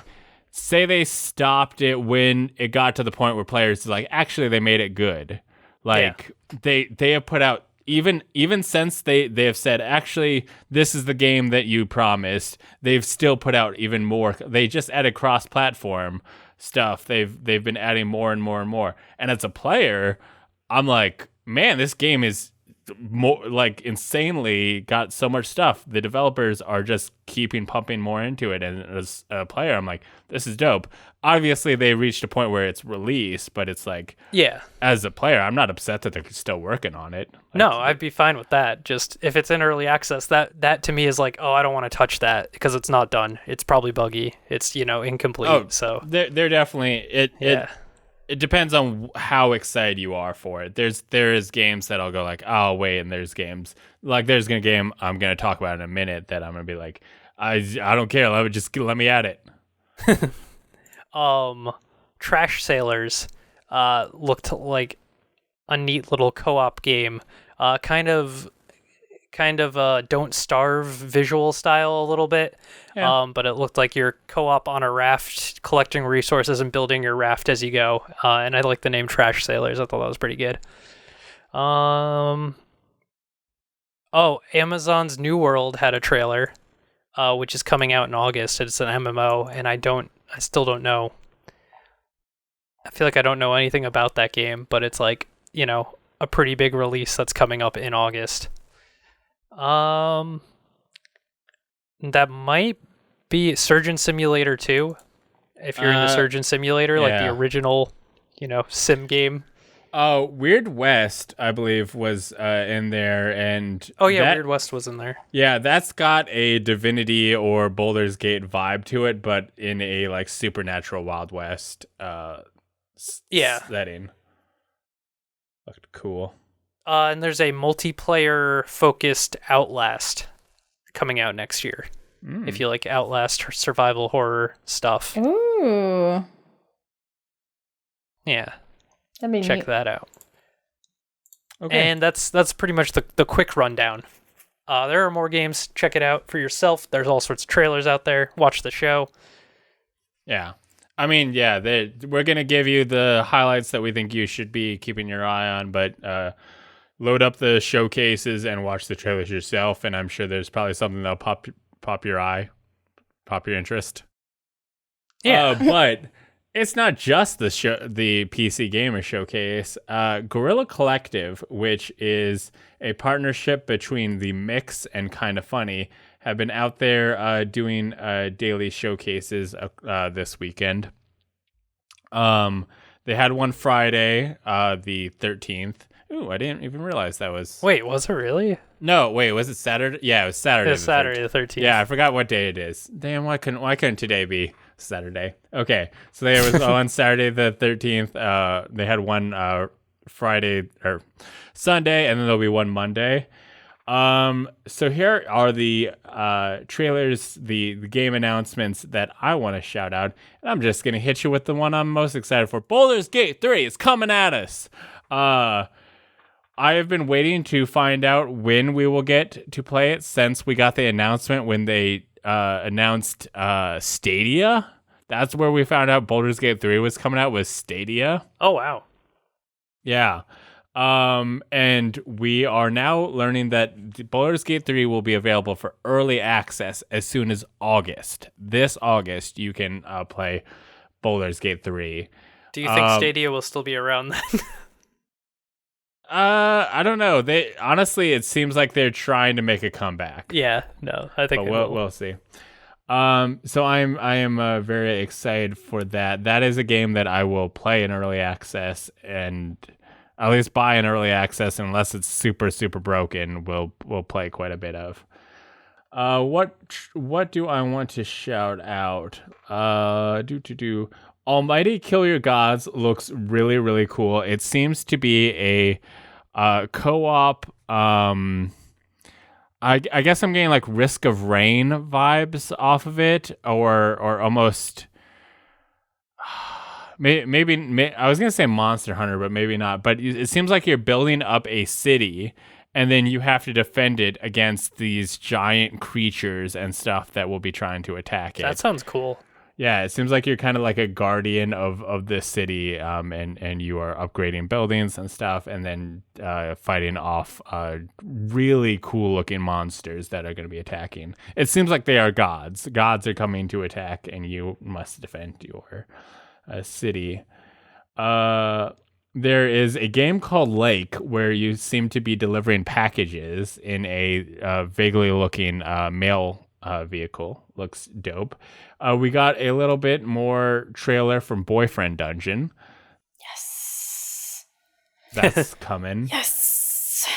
Say they stopped it when it got to the point where players like actually they made it good. Like they have put out even since they have said actually this is the game that you promised, they've still put out even more. They just added cross-platform stuff. They've been adding more and more and more. And as a player, I'm like, man, this game is more like insanely got so much stuff. The developers are just keeping pumping more into it, and as a player I'm like, this is dope. Obviously they reached a point where it's released, but it's like, yeah, as a player I'm not upset that they're still working on it. Like, no, I'd be fine with that. Just if it's in early access, that to me is like, oh, I don't want to touch that because it's not done. It's probably buggy. It's, you know, incomplete. So they're definitely it depends on how excited you are for it. There is games that I'll go like, oh wait, and there's games like there's a game I'm gonna talk about in a minute that I'm gonna be like, I don't care. Let me at it. Trash Sailors looked like a neat little co-op game. Kind of Don't Starve visual style a little bit. Yeah. But it looked like you're co-op on a raft, collecting resources and building your raft as you go. And I like the name Trash Sailors. I thought that was pretty good. Amazon's New World had a trailer, which is coming out in August. It's an MMO, and I still don't know. I feel like I don't know anything about that game, but it's like, you know, a pretty big release that's coming up in August. That might be Surgeon Simulator 2, if you're into Surgeon Simulator, like the original, you know, sim game. Weird West, I believe, was in there, and Weird West was in there. Yeah, that's got a Divinity or Baldur's Gate vibe to it, but in a like supernatural Wild West setting. Looked cool. And there's a multiplayer-focused Outlast coming out next year. If you like Outlast survival horror stuff. Ooh. Yeah. That'd be Check neat. that out. Okay. And that's pretty much the quick rundown. There are more games. Check it out for yourself. There's all sorts of trailers out there. Watch the show. Yeah. I mean, yeah, we're going to give you the highlights that we think you should be keeping your eye on, but load up the showcases and watch the trailers yourself, and I'm sure there's probably something that'll pop your eye, pop your interest. Yeah. But It's not just the PC Gamer Showcase. Guerrilla Collective, which is a partnership between The Mix and Kinda Funny, have been out there doing daily showcases this weekend. They had one Friday, the 13th. Ooh, I didn't even realize that was... Wait, was it really? No, wait, was it Saturday? Yeah, it was Saturday. It was Saturday the 13th. Yeah, I forgot what day it is. Damn, why couldn't today be Saturday? Okay, so there was on Saturday the 13th. They had one Friday or Sunday, and then there'll be one Monday. So here are the trailers, the game announcements that I want to shout out, and I'm just gonna hit you with the one I'm most excited for. Baldur's Gate 3 is coming at us. I have been waiting to find out when we will get to play it since we got the announcement when they announced Stadia. That's where we found out Baldur's Gate 3 was coming out, was Stadia. Oh, wow. Yeah. And we are now learning that Baldur's Gate 3 will be available for early access as soon as August. This August, you can play Baldur's Gate 3. Do you think Stadia will still be around then? I don't know. Honestly, it seems like they're trying to make a comeback. Yeah, no, I think we'll see. So I am very excited for that. That is a game that I will play in early access, and at least buy in early access unless it's super super broken. We'll play quite a bit of. What do I want to shout out? Almighty Kill Your Gods looks really, really cool. It seems to be a co-op. I guess I'm getting like Risk of Rain vibes off of it, or almost. Maybe I was gonna say Monster Hunter, but maybe not. But it seems like you're building up a city, and then you have to defend it against these giant creatures and stuff that will be trying to attack it. That sounds cool. Yeah, it seems like you're kind of like a guardian of this city, and you are upgrading buildings and stuff, and then fighting off really cool looking monsters that are going to be attacking. It seems like they are gods. Gods are coming to attack, and you must defend your city. There is a game called Lake where you seem to be delivering packages in a vaguely looking mail vehicle. Looks dope. We got a little bit more trailer from Boyfriend Dungeon. Yes. That's coming. Yes.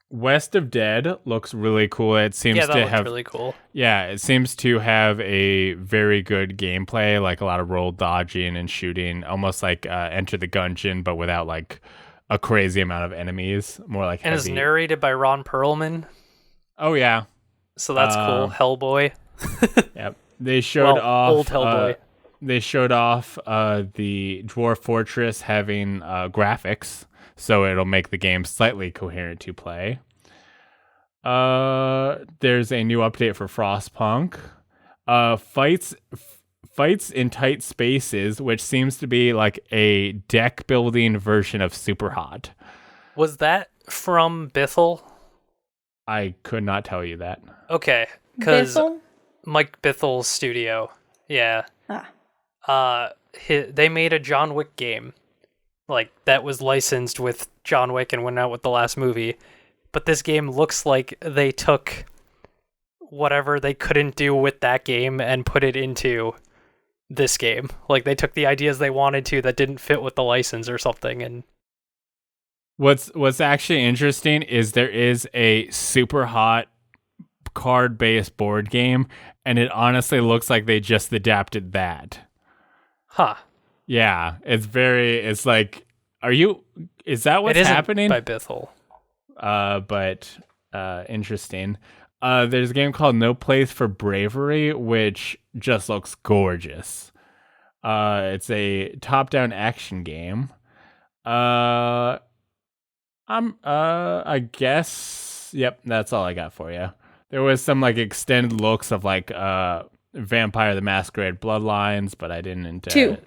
West of Dead looks really cool. It seems to have really cool. Yeah, it seems to have a very good gameplay, like a lot of roll dodging and shooting, almost like Enter the Gungeon, but without like a crazy amount of enemies. More like and heavy. Is narrated by Ron Perlman. Oh yeah. So that's cool. Hellboy. Yep. They showed off old Hellboy. They showed off the Dwarf Fortress having graphics, so it'll make the game slightly coherent to play. There's a new update for Frostpunk. Fights in tight spaces, which seems to be like a deck building version of Superhot. Was that from Bithell? I could not tell you that. Okay, because Bithell? Mike Bithell's studio, yeah. Ah. They made a John Wick game, like that was licensed with John Wick and went out with the last movie. But this game looks like they took whatever they couldn't do with that game and put it into this game. Like they took the ideas they wanted to that didn't fit with the license or something, and. What's actually interesting is there is a Superhot card-based board game, and it honestly looks like they just adapted that. Huh. Yeah, it's like, is that what's happening? By Bithell. But interesting. There's a game called No Place for Bravery, which just looks gorgeous. It's a top-down action game. I guess. Yep, that's all I got for you. There was some like extended looks of like Vampire the Masquerade Bloodlines, but I didn't. 2.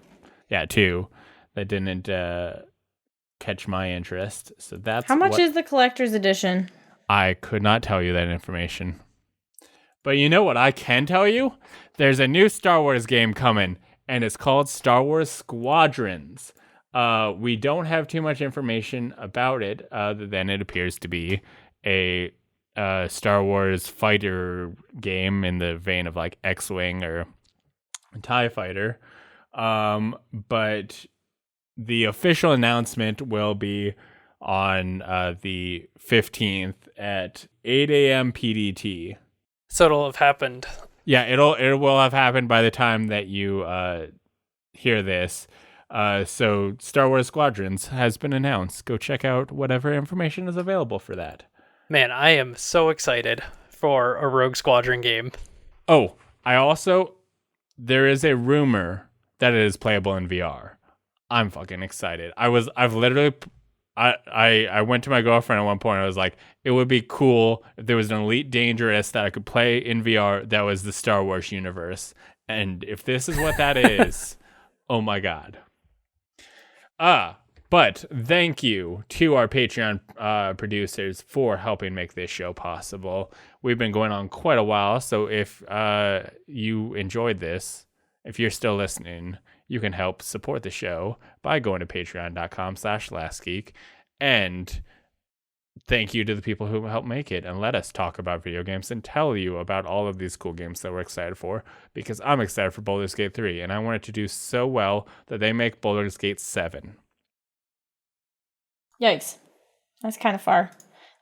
Yeah, 2. That didn't catch my interest. So that's how much is the collector's edition? I could not tell you that information. But you know what I can tell you? There's a new Star Wars game coming, and it's called Star Wars Squadrons. We don't have too much information about it, other than it appears to be a Star Wars fighter game in the vein of like X-Wing or TIE Fighter. But the official announcement will be on the 15th at 8 a.m. PDT. So it'll have happened. Yeah, it will have happened by the time that you hear this. So Star Wars Squadrons has been announced. Go check out whatever information is available for that. Man, I am so excited for a Rogue Squadron game. Oh, there is a rumor that it is playable in VR. I'm fucking excited. I went to my girlfriend at one point. I was like, it would be cool if there was an Elite Dangerous that I could play in VR that was the Star Wars universe. And if this is what that is, oh my God. But thank you to our Patreon producers for helping make this show possible. We've been going on quite a while, so if you enjoyed this, if you're still listening, you can help support the show by going to patreon.com/lastgeek. And thank you to the people who helped make it and let us talk about video games and tell you about all of these cool games that we're excited for, because I'm excited for Baldur's Gate 3, and I want it to do so well that they make Baldur's Gate 7. Yikes. That's kind of far.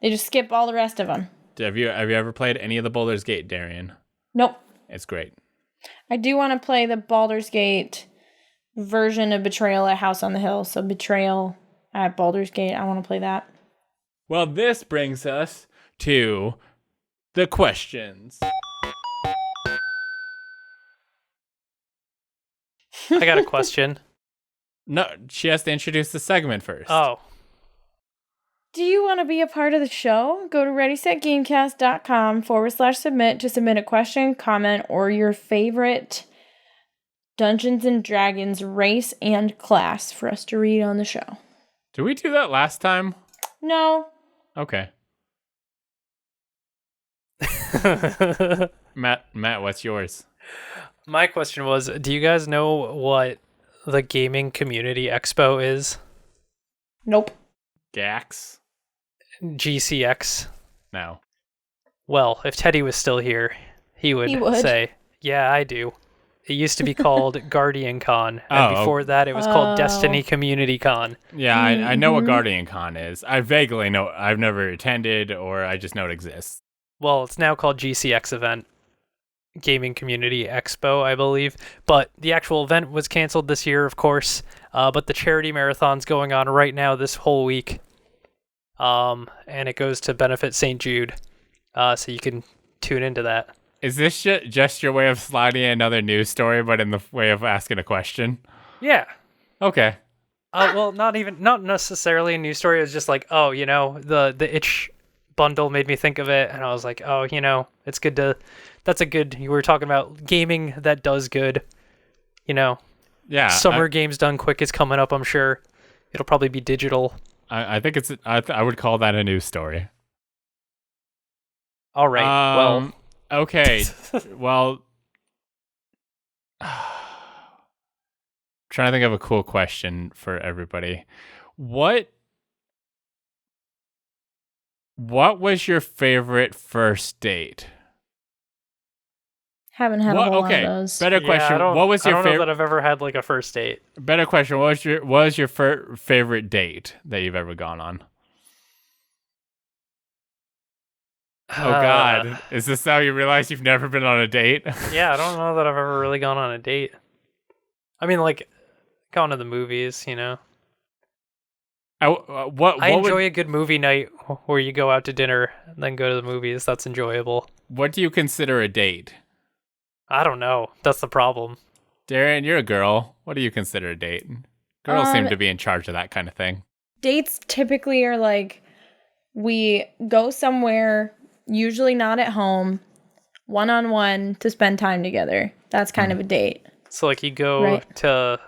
They just skip all the rest of them. Have you ever played any of the Baldur's Gate, Darian? Nope. It's great. I do want to play the Baldur's Gate version of Betrayal at House on the Hill. So Betrayal at Baldur's Gate, I want to play that. Well, this brings us to the questions. I got a question. No, she has to introduce the segment first. Oh. Do you want to be a part of the show? Go to readysetgamecast.com/submit to submit a question, comment, or your favorite Dungeons and Dragons race and class for us to read on the show. Did we do that last time? No. Okay. Matt, what's yours? My question was, do you guys know what the Gaming Community Expo is? Nope. GAX? GCX? No. Well, if Teddy was still here, he would say, yeah, I do. It used to be called Guardian Con, and before that it was called Destiny Community Con. Yeah, I know what Guardian Con is. I vaguely know. I've never attended, or I just know it exists. Well, it's now called GCX event. Gaming Community Expo, I believe. But the actual event was canceled this year, of course. But the charity marathon's going on right now this whole week. And it goes to benefit St. Jude. So you can tune into that. Is this just your way of sliding in another news story, but in the way of asking a question? Yeah. Okay. Okay. Well, not necessarily a news story. It was just like, oh, the itch bundle made me think of it, and I was like, oh, it's good to. That's a good. You were talking about gaming that does good. Yeah. Summer games done quick is coming up. I'm sure it'll probably be digital. I think it's. I would call that a news story. All right. Well. Okay. Well. Trying to think of a cool question for everybody. What was your favorite first date? Haven't had a whole lot of those. Better question. What was your favorite? I don't know that I've ever had like a first date. Better question. What was your favorite date that you've ever gone on? Oh God! Is this how you realize you've never been on a date? Yeah, I don't know that I've ever really gone on a date. I mean, like, gone to the movies, I enjoy a good movie night where you go out to dinner and then go to the movies. That's enjoyable. What do you consider a date? I don't know. That's the problem. Darren, you're a girl. What do you consider a date? Girls seem to be in charge of that kind of thing. Dates typically are like, we go somewhere, usually not at home, one-on-one to spend time together. That's kind of a date. So, like, you go to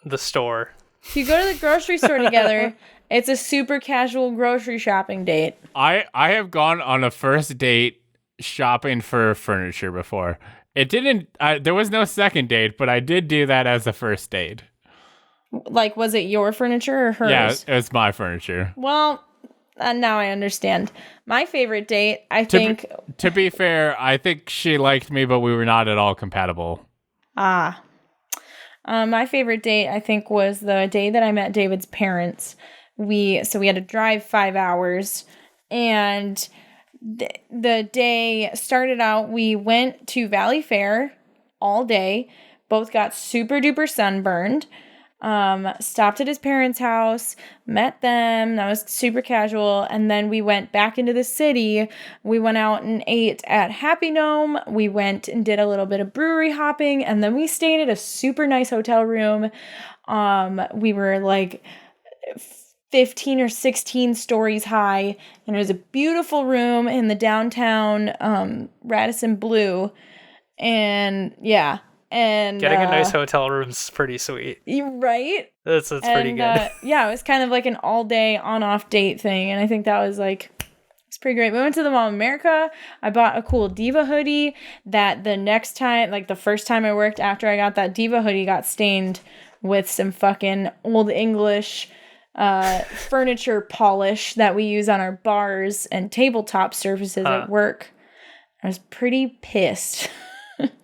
the store. If you go to the grocery store together, it's a super casual grocery shopping date. I have gone on a first date shopping for furniture before. It didn't. There was no second date, but I did do that as a first date. Like, was it your furniture or hers? Yeah, it was my furniture. Well, now I understand. My favorite date, I think. To be fair, I think she liked me, but we were not at all compatible. My favorite date, I think, was the day that I met David's parents. We had to drive 5 hours, and the day started out, we went to Valley Fair all day, both got super duper sunburned, stopped at his parents' house, met them, that was super casual, and then we went back into the city. We went out and ate at Happy Gnome, we went and did a little bit of brewery hopping, and then we stayed at a super nice hotel room. We were like 15 or 16 stories high, and it was a beautiful room in the downtown Radisson Blue, and yeah. And getting a nice hotel room's pretty sweet. Right? That's pretty good. Yeah, it was kind of like an all-day on-off date thing, and I think that was like, it's pretty great. We went to the Mall of America. I bought a cool Diva hoodie that the next time, like the first time I worked after I got that Diva hoodie, got stained with some fucking Old English furniture polish that we use on our bars and tabletop surfaces at work. I was pretty pissed.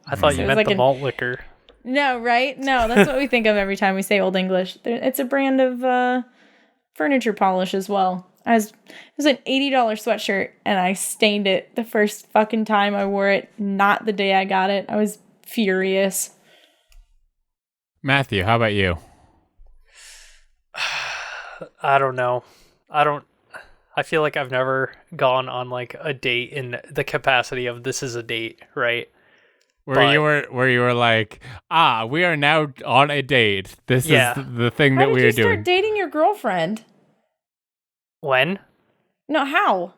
I thought you meant like the malt liquor. No, right? No, that's what we think of every time we say Old English. It's a brand of furniture polish as well. It was an $80 sweatshirt, and I stained it the first fucking time I wore it, not the day I got it. I was furious. Matthew, how about you? I don't know. I feel like I've never gone on like a date in the capacity of this is a date, right? Where you were like, we are now on a date. This is the thing that we are doing. How did you start dating your girlfriend? When? No, how?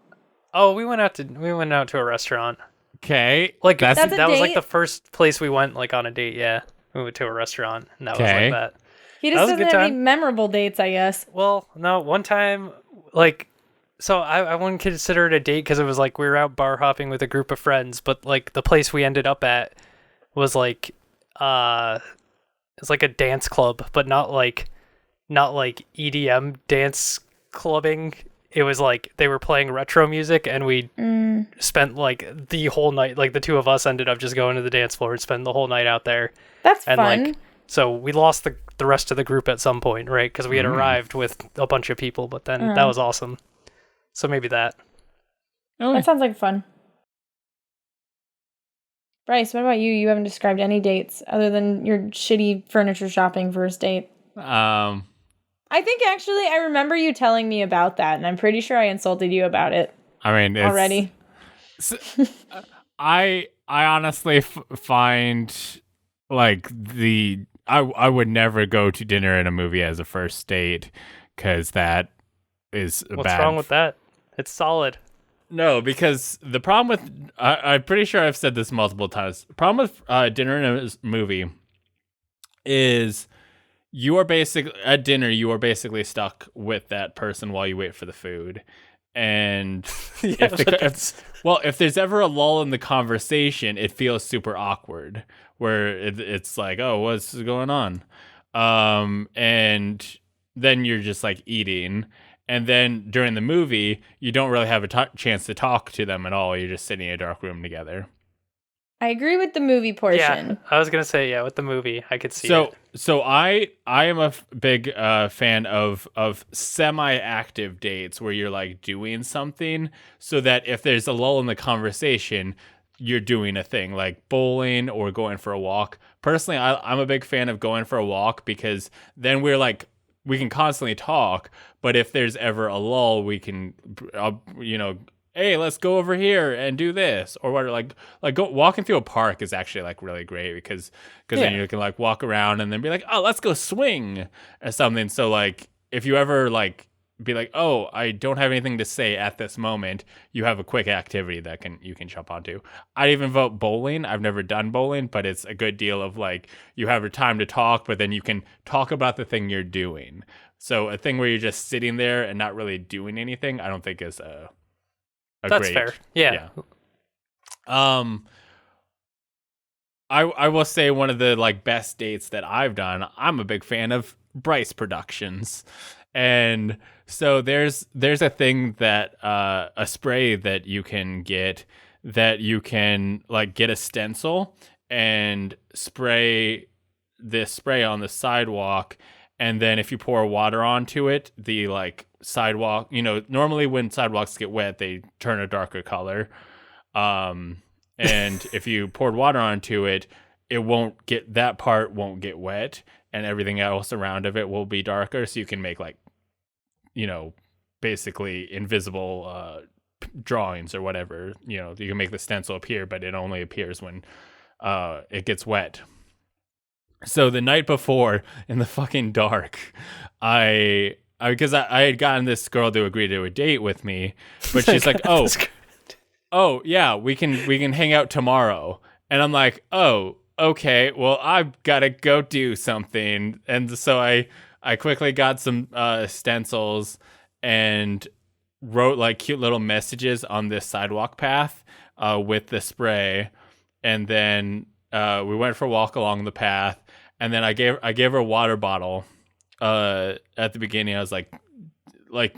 Oh, we went out to a restaurant. Okay. Like that was like the first place we went like on a date, yeah. We went to a restaurant, and that was like that. He just doesn't have any memorable dates, I guess. Well, no, one time, like, so I wouldn't consider it a date because it was like we were out bar hopping with a group of friends, but like the place we ended up at was like, it's like a dance club, but not like EDM dance clubbing. It was like they were playing retro music, and we spent like the whole night, like the two of us ended up just going to the dance floor and spend the whole night out there. That's and fun. Like, so we lost the rest of the group at some point, right? Because we had arrived with a bunch of people, but then that was awesome. So maybe that. Oh, that sounds like fun. Bryce, what about you? You haven't described any dates other than your shitty furniture shopping first date. I think actually I remember you telling me about that, and I'm pretty sure I insulted you about it. I mean, already. I honestly find like I would never go to dinner and a movie as a first date because that is What's wrong with that? It's solid. No, because the problem with I'm pretty sure I've said this multiple times. The problem with dinner and a movie is you are basically stuck with that person while you wait for the food. And if there's ever a lull in the conversation, it feels super awkward where it's like, oh, what's going on? And then you're just like eating. And then during the movie, you don't really have a chance to talk to them at all. You're just sitting in a dark room together. I agree with the movie portion. Yeah, I was going to say, with the movie, I could see it. So I am a big fan of semi-active dates where you're like doing something so that if there's a lull in the conversation, you're doing a thing like bowling or going for a walk. Personally, I'm a big fan of going for a walk because then we can constantly talk, but if there's ever a lull, we can, hey, let's go over here and do this, or what? Like walking through a park is actually like really great because then you can like walk around and then be like, oh, let's go swing or something. So like if you ever like be like, oh, I don't have anything to say at this moment, you have a quick activity that you can jump onto. I'd even vote bowling. I've never done bowling, but it's a good deal of like you have your time to talk, but then you can talk about the thing you're doing. So a thing where you're just sitting there and not really doing anything, I don't think is That's fair. Yeah. Um, I will say one of the like best dates that I've done. I'm a big fan of Bryce Productions, and so there's a thing that a spray that you can get that you can like get a stencil and spray this spray on the sidewalk, and then if you pour water onto it, the like sidewalk, normally when sidewalks get wet, they turn a darker color. And if you poured water onto it, that part won't get wet, and everything else around of it will be darker. So you can make like, basically invisible drawings or whatever. You can make the stencil appear, but it only appears when it gets wet. So the night before, in the fucking dark, because I had gotten this girl to agree to a date with me, but she's like, oh yeah, we can hang out tomorrow. And I'm like, oh, okay, well, I've got to go do something. And so I quickly got some stencils and wrote like cute little messages on this sidewalk path with the spray. And then we went for a walk along the path. And then I gave her a water bottle at the beginning. I was like,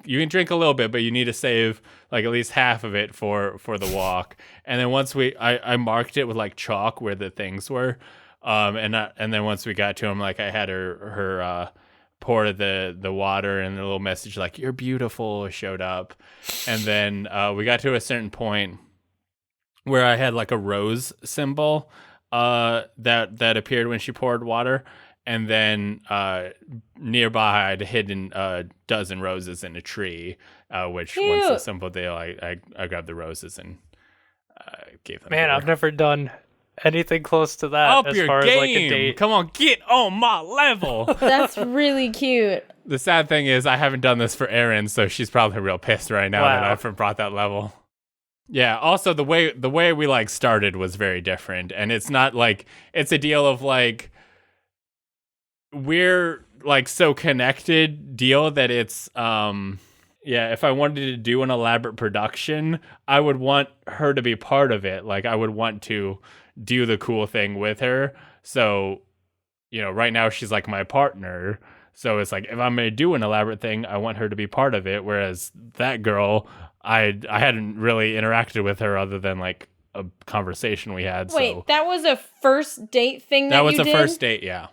you can drink a little bit, but you need to save like at least half of it for the walk. And then once I marked it with like chalk where the things were, and then once we got to him, like I had her pour the water, and a little message like "You're beautiful" showed up. And then we got to a certain point where I had like a rose symbol that appeared when she poured water. And then nearby, I'd hidden a dozen roses in a tree, which Cute. once the simple deal, I grabbed the roses and gave them. Man, to her. I've never done anything close to that Up as your far game. as like a date. Come on, get on my level. That's really cute. The sad thing is I haven't done this for Erin, so she's probably real pissed right now that Wow. I've brought that level. Yeah, also the way we like started was very different, and it's not like it's a deal of like we're like so connected deal that it's if I wanted to do an elaborate production, I would want her to be part of it. Like I would want to do the cool thing with her. So, right now she's like my partner. So it's like if I'm going to do an elaborate thing, I want her to be part of it. Whereas that girl, I hadn't really interacted with her other than like a conversation we had. Wait, so that was a first date thing that was you a did? first date, yeah.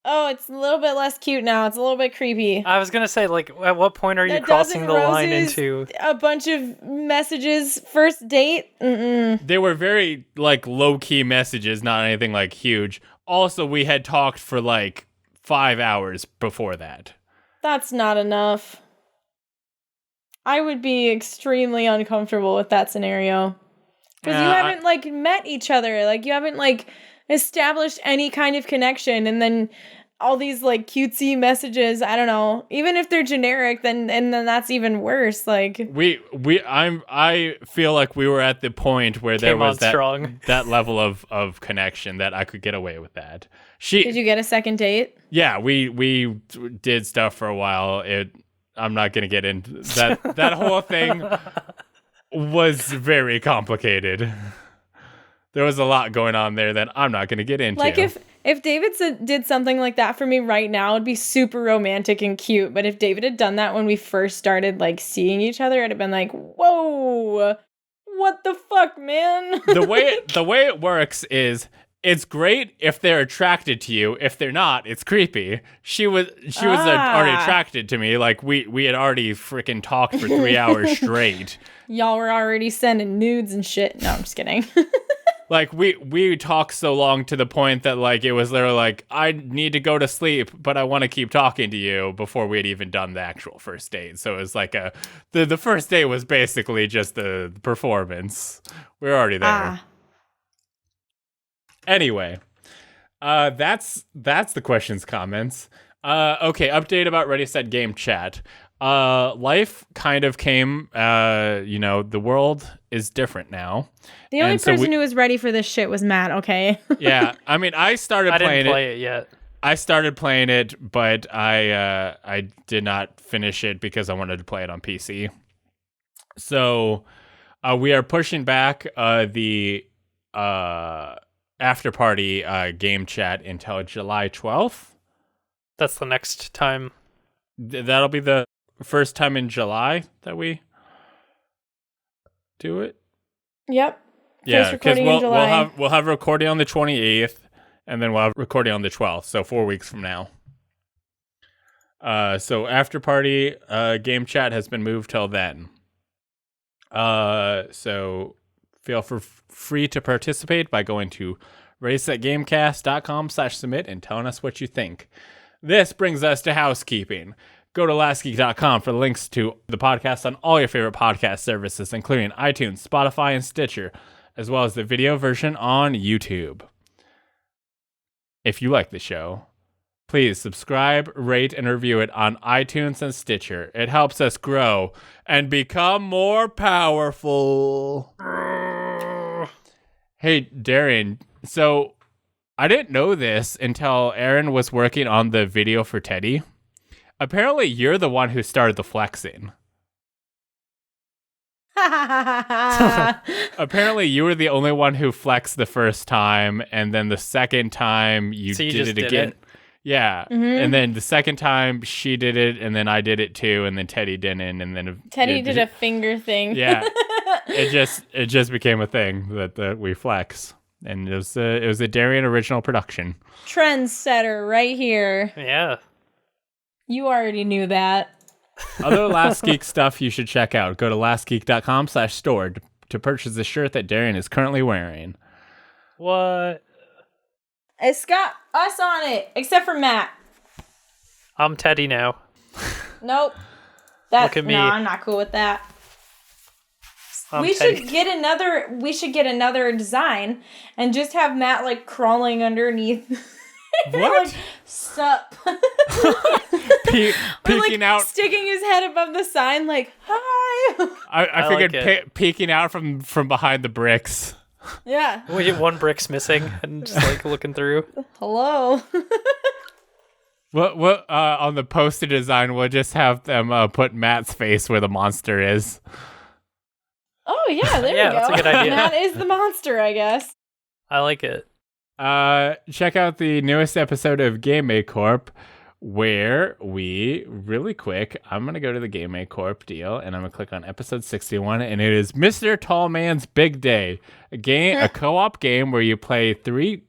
Oh, it's a little bit less cute now. It's a little bit creepy. I was gonna say, like, at what point are you A crossing dozen the line roses, into? a bunch of messages, first date? Mm-mm. They were very like low-key messages, not anything like huge. Also, we had talked for like 5 hours before that. That's not enough. I would be extremely uncomfortable with that scenario. Because you haven't, like, met each other. Like, you haven't, like, established any kind of connection. And then all these, like, cutesy messages, I don't know. Even if they're generic, then that's even worse. Like, I feel like we were at the point where there Came was on strong. that level of connection that I could get away with that. did you get a second date? Yeah, we did stuff for a while. I'm not gonna get into that. That whole thing was very complicated. There was a lot going on there that I'm not gonna get into. Like, if David did something like that for me right now, it'd be super romantic and cute. But if David had done that when we first started, like, seeing each other, it'd have been like, whoa, what the fuck, man? the way it works is it's great if they're attracted to you. If they're not, it's creepy. She was already attracted to me. Like we had already freaking talked for 3 hours straight. Y'all were already sending nudes and shit. No, I'm just kidding. Like we talked so long to the point that like it was literally like I need to go to sleep, but I want to keep talking to you before we had even done the actual first date. So it was like the first date was basically just the performance. We were already there. Anyway, that's the questions, comments. Okay, update about Ready Set Gamechat. Life kind of came. The world is different now. The only person who was ready for this shit was Matt. Okay. Yeah, I mean, I didn't play it yet. I started playing it, but I did not finish it because I wanted to play it on PC. So We are pushing back the after party game chat until July 12th. That's the next time. That'll be the first time in July that we do it. Yep. Yeah, First because recording in July. we'll have recording on the 28th, and then we'll have recording on the 12th. So 4 weeks from now. So after party game chat has been moved till then. So feel free to participate by going to setgamecast.com/submit and telling us what you think. This brings us to housekeeping. Go to lastgeek.com for links to the podcast on all your favorite podcast services, including iTunes, Spotify, and Stitcher, as well as the video version on YouTube. If you like the show, please subscribe, rate, and review it on iTunes and Stitcher. It helps us grow and become more powerful. Hey, Darian, so I didn't know this until Aaron was working on the video for Teddy. Apparently, you're the one who started the flexing. Apparently, you were the only one who flexed the first time, and then the second time you did it again. Yeah, and then the second time she did it, and then I did it too, and then Teddy didn't, and then Teddy did a finger thing. Yeah, it just became a thing that we flex, and it was a Darian original production. Trendsetter right here. Yeah. You already knew that. Other Last Geek stuff you should check out. Go to lastgeek.com/store to purchase the shirt that Darian is currently wearing. What? It's got us on it, except for Matt. I'm Teddy now. Nope. Look at me. No, I'm not cool with that. We should get another design and just have Matt like crawling underneath. What? Like, sup? Peeking out, sticking his head above the sign, like hi. I figured like peeking out from behind the bricks. Yeah. We get one brick's missing and just like looking through. Hello. What on the poster design we'll just have them put Matt's face where the monster is. Oh yeah, there Yeah, we go. that's a good idea. Matt is the monster, I guess. I like it. Check out the newest episode of Game Make Corp, where we really quick. I'm gonna go to the Game Make Corp deal, and I'm gonna click on episode 61, and it is Mr. Tall Man's Big Day, a co-op game where you play three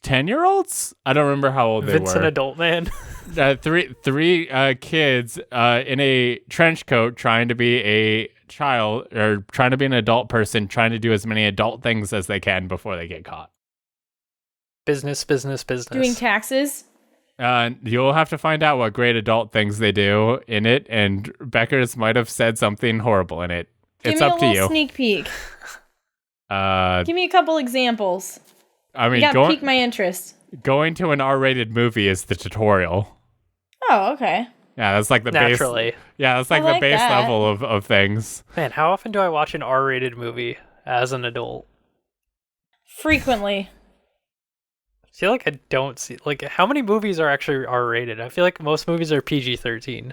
10-year-olds. I don't remember how old they Vincent were. Adult Man. Three kids in a trench coat trying to be a child or trying to be an adult person, trying to do as many adult things as they can before they get caught. Business. Doing taxes. You'll have to find out what great adult things they do in it, and Beckers might have said something horrible in it. It's up to you. Give me a little sneak peek. Give me a couple examples. I mean, you gotta pique my interest. Going to an R-rated movie is the tutorial. Oh, okay. Yeah, that's like the Naturally. base. Yeah, that's like the base level of things. Man, how often do I watch an R-rated movie as an adult? Frequently. I feel like I don't see... Like, how many movies are actually R-rated? I feel like most movies are PG-13.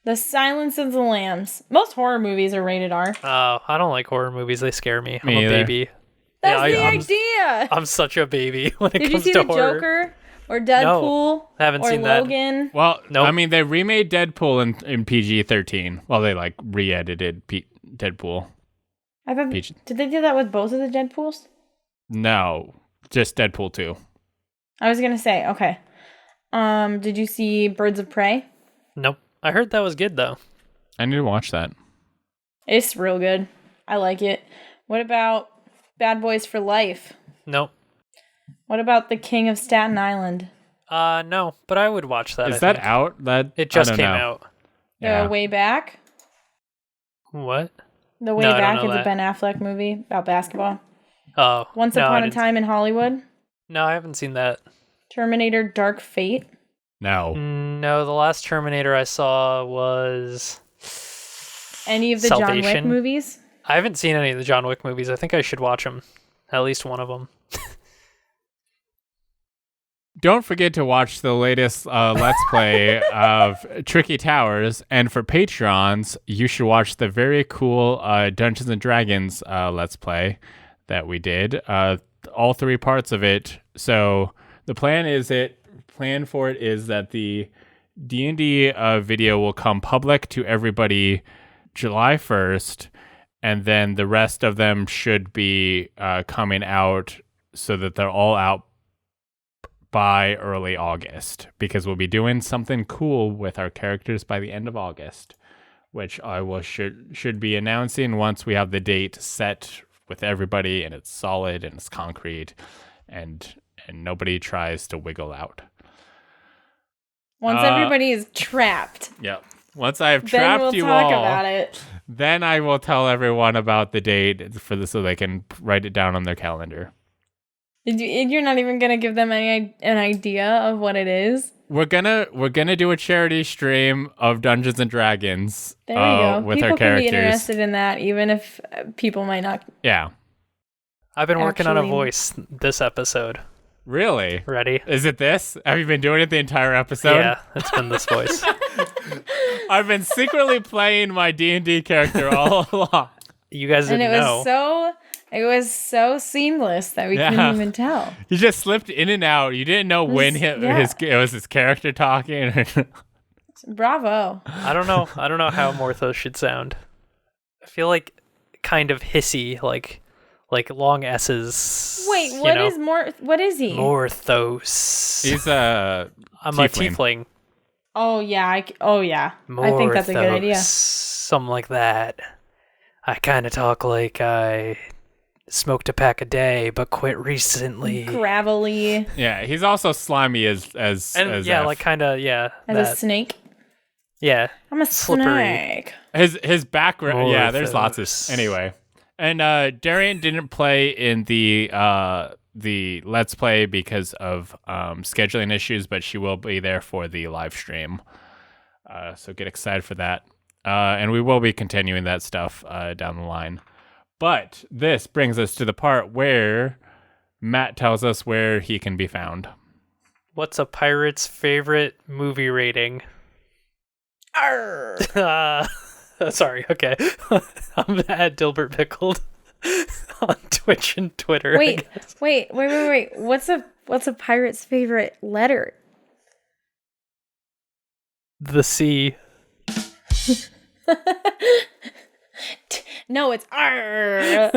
The Silence of the Lambs. Most horror movies are rated R. Oh, I don't like horror movies. They scare me. I'm Me a either. baby. That's the idea. I'm such a baby when it Did you comes see to the horror. Joker or Deadpool? No, I haven't or seen that. Logan? Well, Nope. I mean, they remade Deadpool in PG-13. Well, they like re-edited Deadpool. I thought, PG. did they do that with both of the Deadpools? No, just Deadpool 2. I was gonna say, okay. Did you see Birds of Prey? Nope. I heard that was good though. I need to watch that. It's real good. I like it. What about Bad Boys for Life? Nope. What about The King of Staten Island? No, but I would watch that. Is I that think. out? It just I don't came know. out. Yeah. The Way Back? What? The Way No, I don't Back know is a that. Ben Affleck movie about basketball. Oh. Once no, Upon a Time in Hollywood? No, I haven't seen that. Terminator Dark Fate? No. No, the last Terminator I saw was... Any of the John Wick Salvation. movies? I haven't seen any of the John Wick movies. I think I should watch them. At least one of them. don't forget to watch the latest Let's Play of Tricky Towers. And for Patrons, you should watch the very cool Dungeons and Dragons Let's Play that we did. All 3 parts of it. So the plan for it is that the D&D video will come public to everybody July 1st, and then the rest of them should be coming out so that they're all out by early August, because we'll be doing something cool with our characters by the end of August, which I should be announcing once we have the date set with everybody and it's solid and it's concrete and nobody tries to wiggle out. Once everybody is trapped. Yep. Once I have trapped you all, then we'll talk about it. Then I will tell everyone about the date so they can write it down on their calendar. You're not even gonna give them an idea of what it is? We're gonna do a charity stream of Dungeons and Dragons. There you go. With people our characters. Can be interested in that, even if people might not. Yeah. I've been working on a voice this episode. Really? Ready? Is it this? Have you been doing it the entire episode? Yeah, it's been this voice. I've been secretly playing my D&D character all along. You guys didn't know. It was so seamless that we couldn't even tell. He just slipped in and out. You didn't know when it was his character talking. Bravo. I don't know how Morthos should sound. I feel like kind of hissy, like long S's. Wait, what is he? Morthos. He's I'm a tiefling. Oh yeah, I think that's a good idea. Something like that. I kind of talk like I smoked a pack a day, but quit recently. Gravelly. Yeah, he's also slimy as as a snake. Yeah, I'm a slippery. snake. His background. Yeah, there's lots of anyway. And Darian didn't play in the Let's Play because of scheduling issues, but she will be there for the live stream. So get excited for that. And we will be continuing that stuff down the line. But this brings us to the part where Matt tells us where he can be found. What's a pirate's favorite movie rating? Arr. Sorry, okay. I'm at Dilbert Pickled on Twitch and Twitter. Wait. What's a pirate's favorite letter? The C. No, it's R.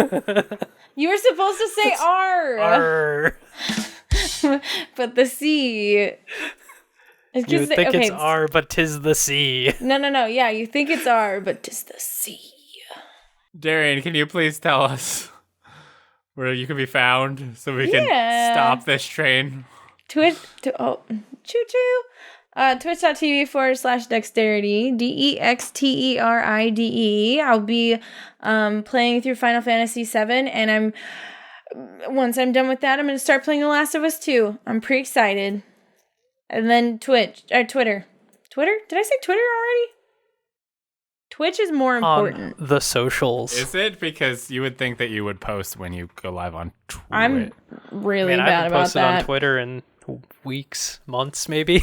You were supposed to say R. R. But the C. You would think it's R, but 'tis the C. No. Yeah, you think it's R, but 'tis the C. Darian, can you please tell us where you can be found so we can stop this train? Choo-choo. Twitch.tv/dexterity, DEXTERIDE. I'll be playing through Final Fantasy VII, and once I'm done with that, I'm going to start playing The Last of Us 2. I'm pretty excited. And then Twitter. Twitter? Did I say Twitter already? Twitch is more important. The socials. Is it? Because you would think that you would post when you go live on Twitch. I'm really bad I haven't about posted that. on Twitter in weeks, months, maybe.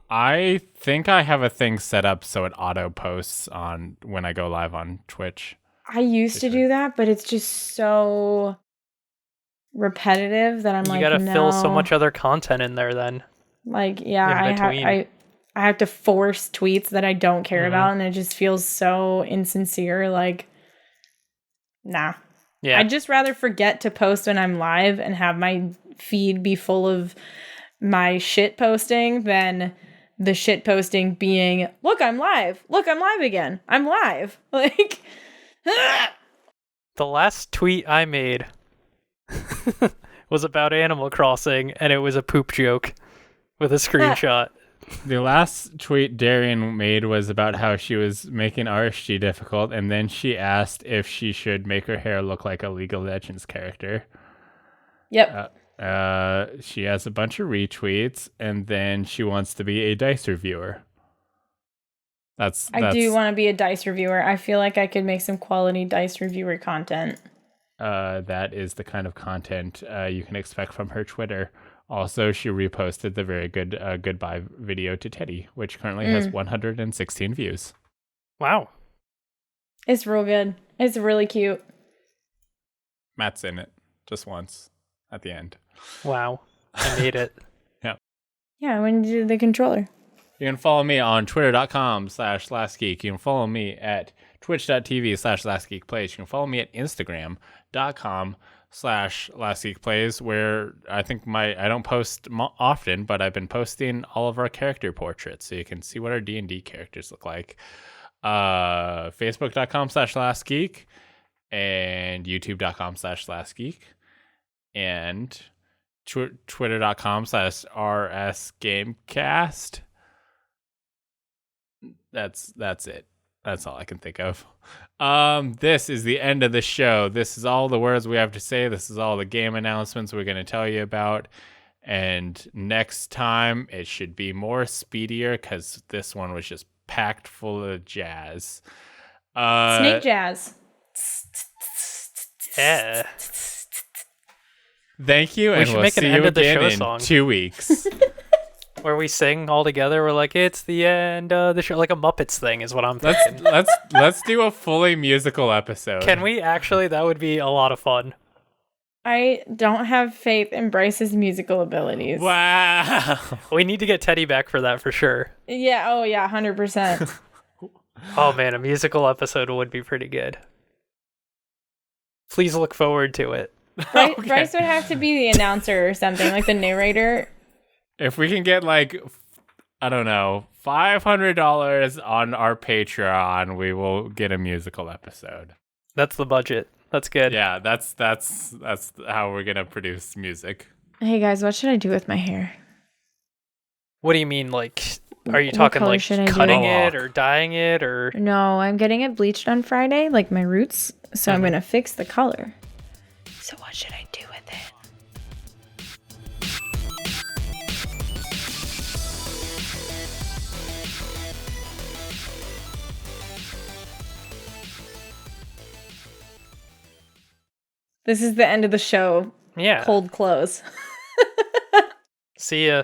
I think I have a thing set up so it auto posts on when I go live on Twitch. I used to do that, but it's just so repetitive that I'm you gotta fill so much other content in there then. Like, yeah, I have to force tweets that I don't care about, and it just feels so insincere. Like, nah. Yeah. I'd just rather forget to post when I'm live and have my feed be full of my shit posting than the shit posting being, look, I'm live again. I'm live. Like, the last tweet I made was about Animal Crossing, and it was a poop joke with a screenshot. The last tweet Darian made was about how she was making RSG difficult, and then she asked if she should make her hair look like a League of Legends character. Yep. She has a bunch of retweets, and then she wants to be a dice reviewer. I do want to be a dice reviewer. I feel like I could make some quality dice reviewer content. That is the kind of content you can expect from her Twitter. Also, she reposted the very good goodbye video to Teddy, which currently has 116 views. Wow. It's real good. It's really cute. Matt's in it just once at the end. Wow. I made it. Yeah, when you did the controller. You can follow me on twitter.com/lastgeek. You can follow me at twitch.tv/lastgeekplays. You can follow me at instagram.com/lastgeekplays, where I think I don't post often, but I've been posting all of our character portraits, so you can see what our D&D characters look like. Facebook.com/lastgeek and youtube.com/lastgeek and twitter.com/rsgamecast. That's it. That's all I can think of. This is the end of the show. This is all the words we have to say. This is all the game announcements we're going to tell you about. And next time it should be more speedier, because this one was just packed full of jazz. Snake jazz. Yeah. Thank you, and should we'll make an see end you of the again show in song. 2 weeks. Where we sing all together. We're like, it's the end of the show. Like a Muppets thing is what I'm thinking. Let's do a fully musical episode. Can we actually? That would be a lot of fun. I don't have faith in Bryce's musical abilities. Wow. We need to get Teddy back for that for sure. Yeah, oh yeah, 100%. Oh man, a musical episode would be pretty good. Please look forward to it. Bryce, Okay. Bryce would have to be the announcer or something, like the narrator. If we can get like, I don't know, $500 on our Patreon, we will get a musical episode. That's the budget. That's good. Yeah, that's how we're gonna produce music. Hey guys, what should I do with my hair? What do you mean, like, are you What talking color like should I do? cutting it or dyeing it or? No, I'm getting it bleached on Friday, like my roots, so I'm gonna fix the color. So what should I do with it? This is the end of the show. Yeah. Cold close. See ya.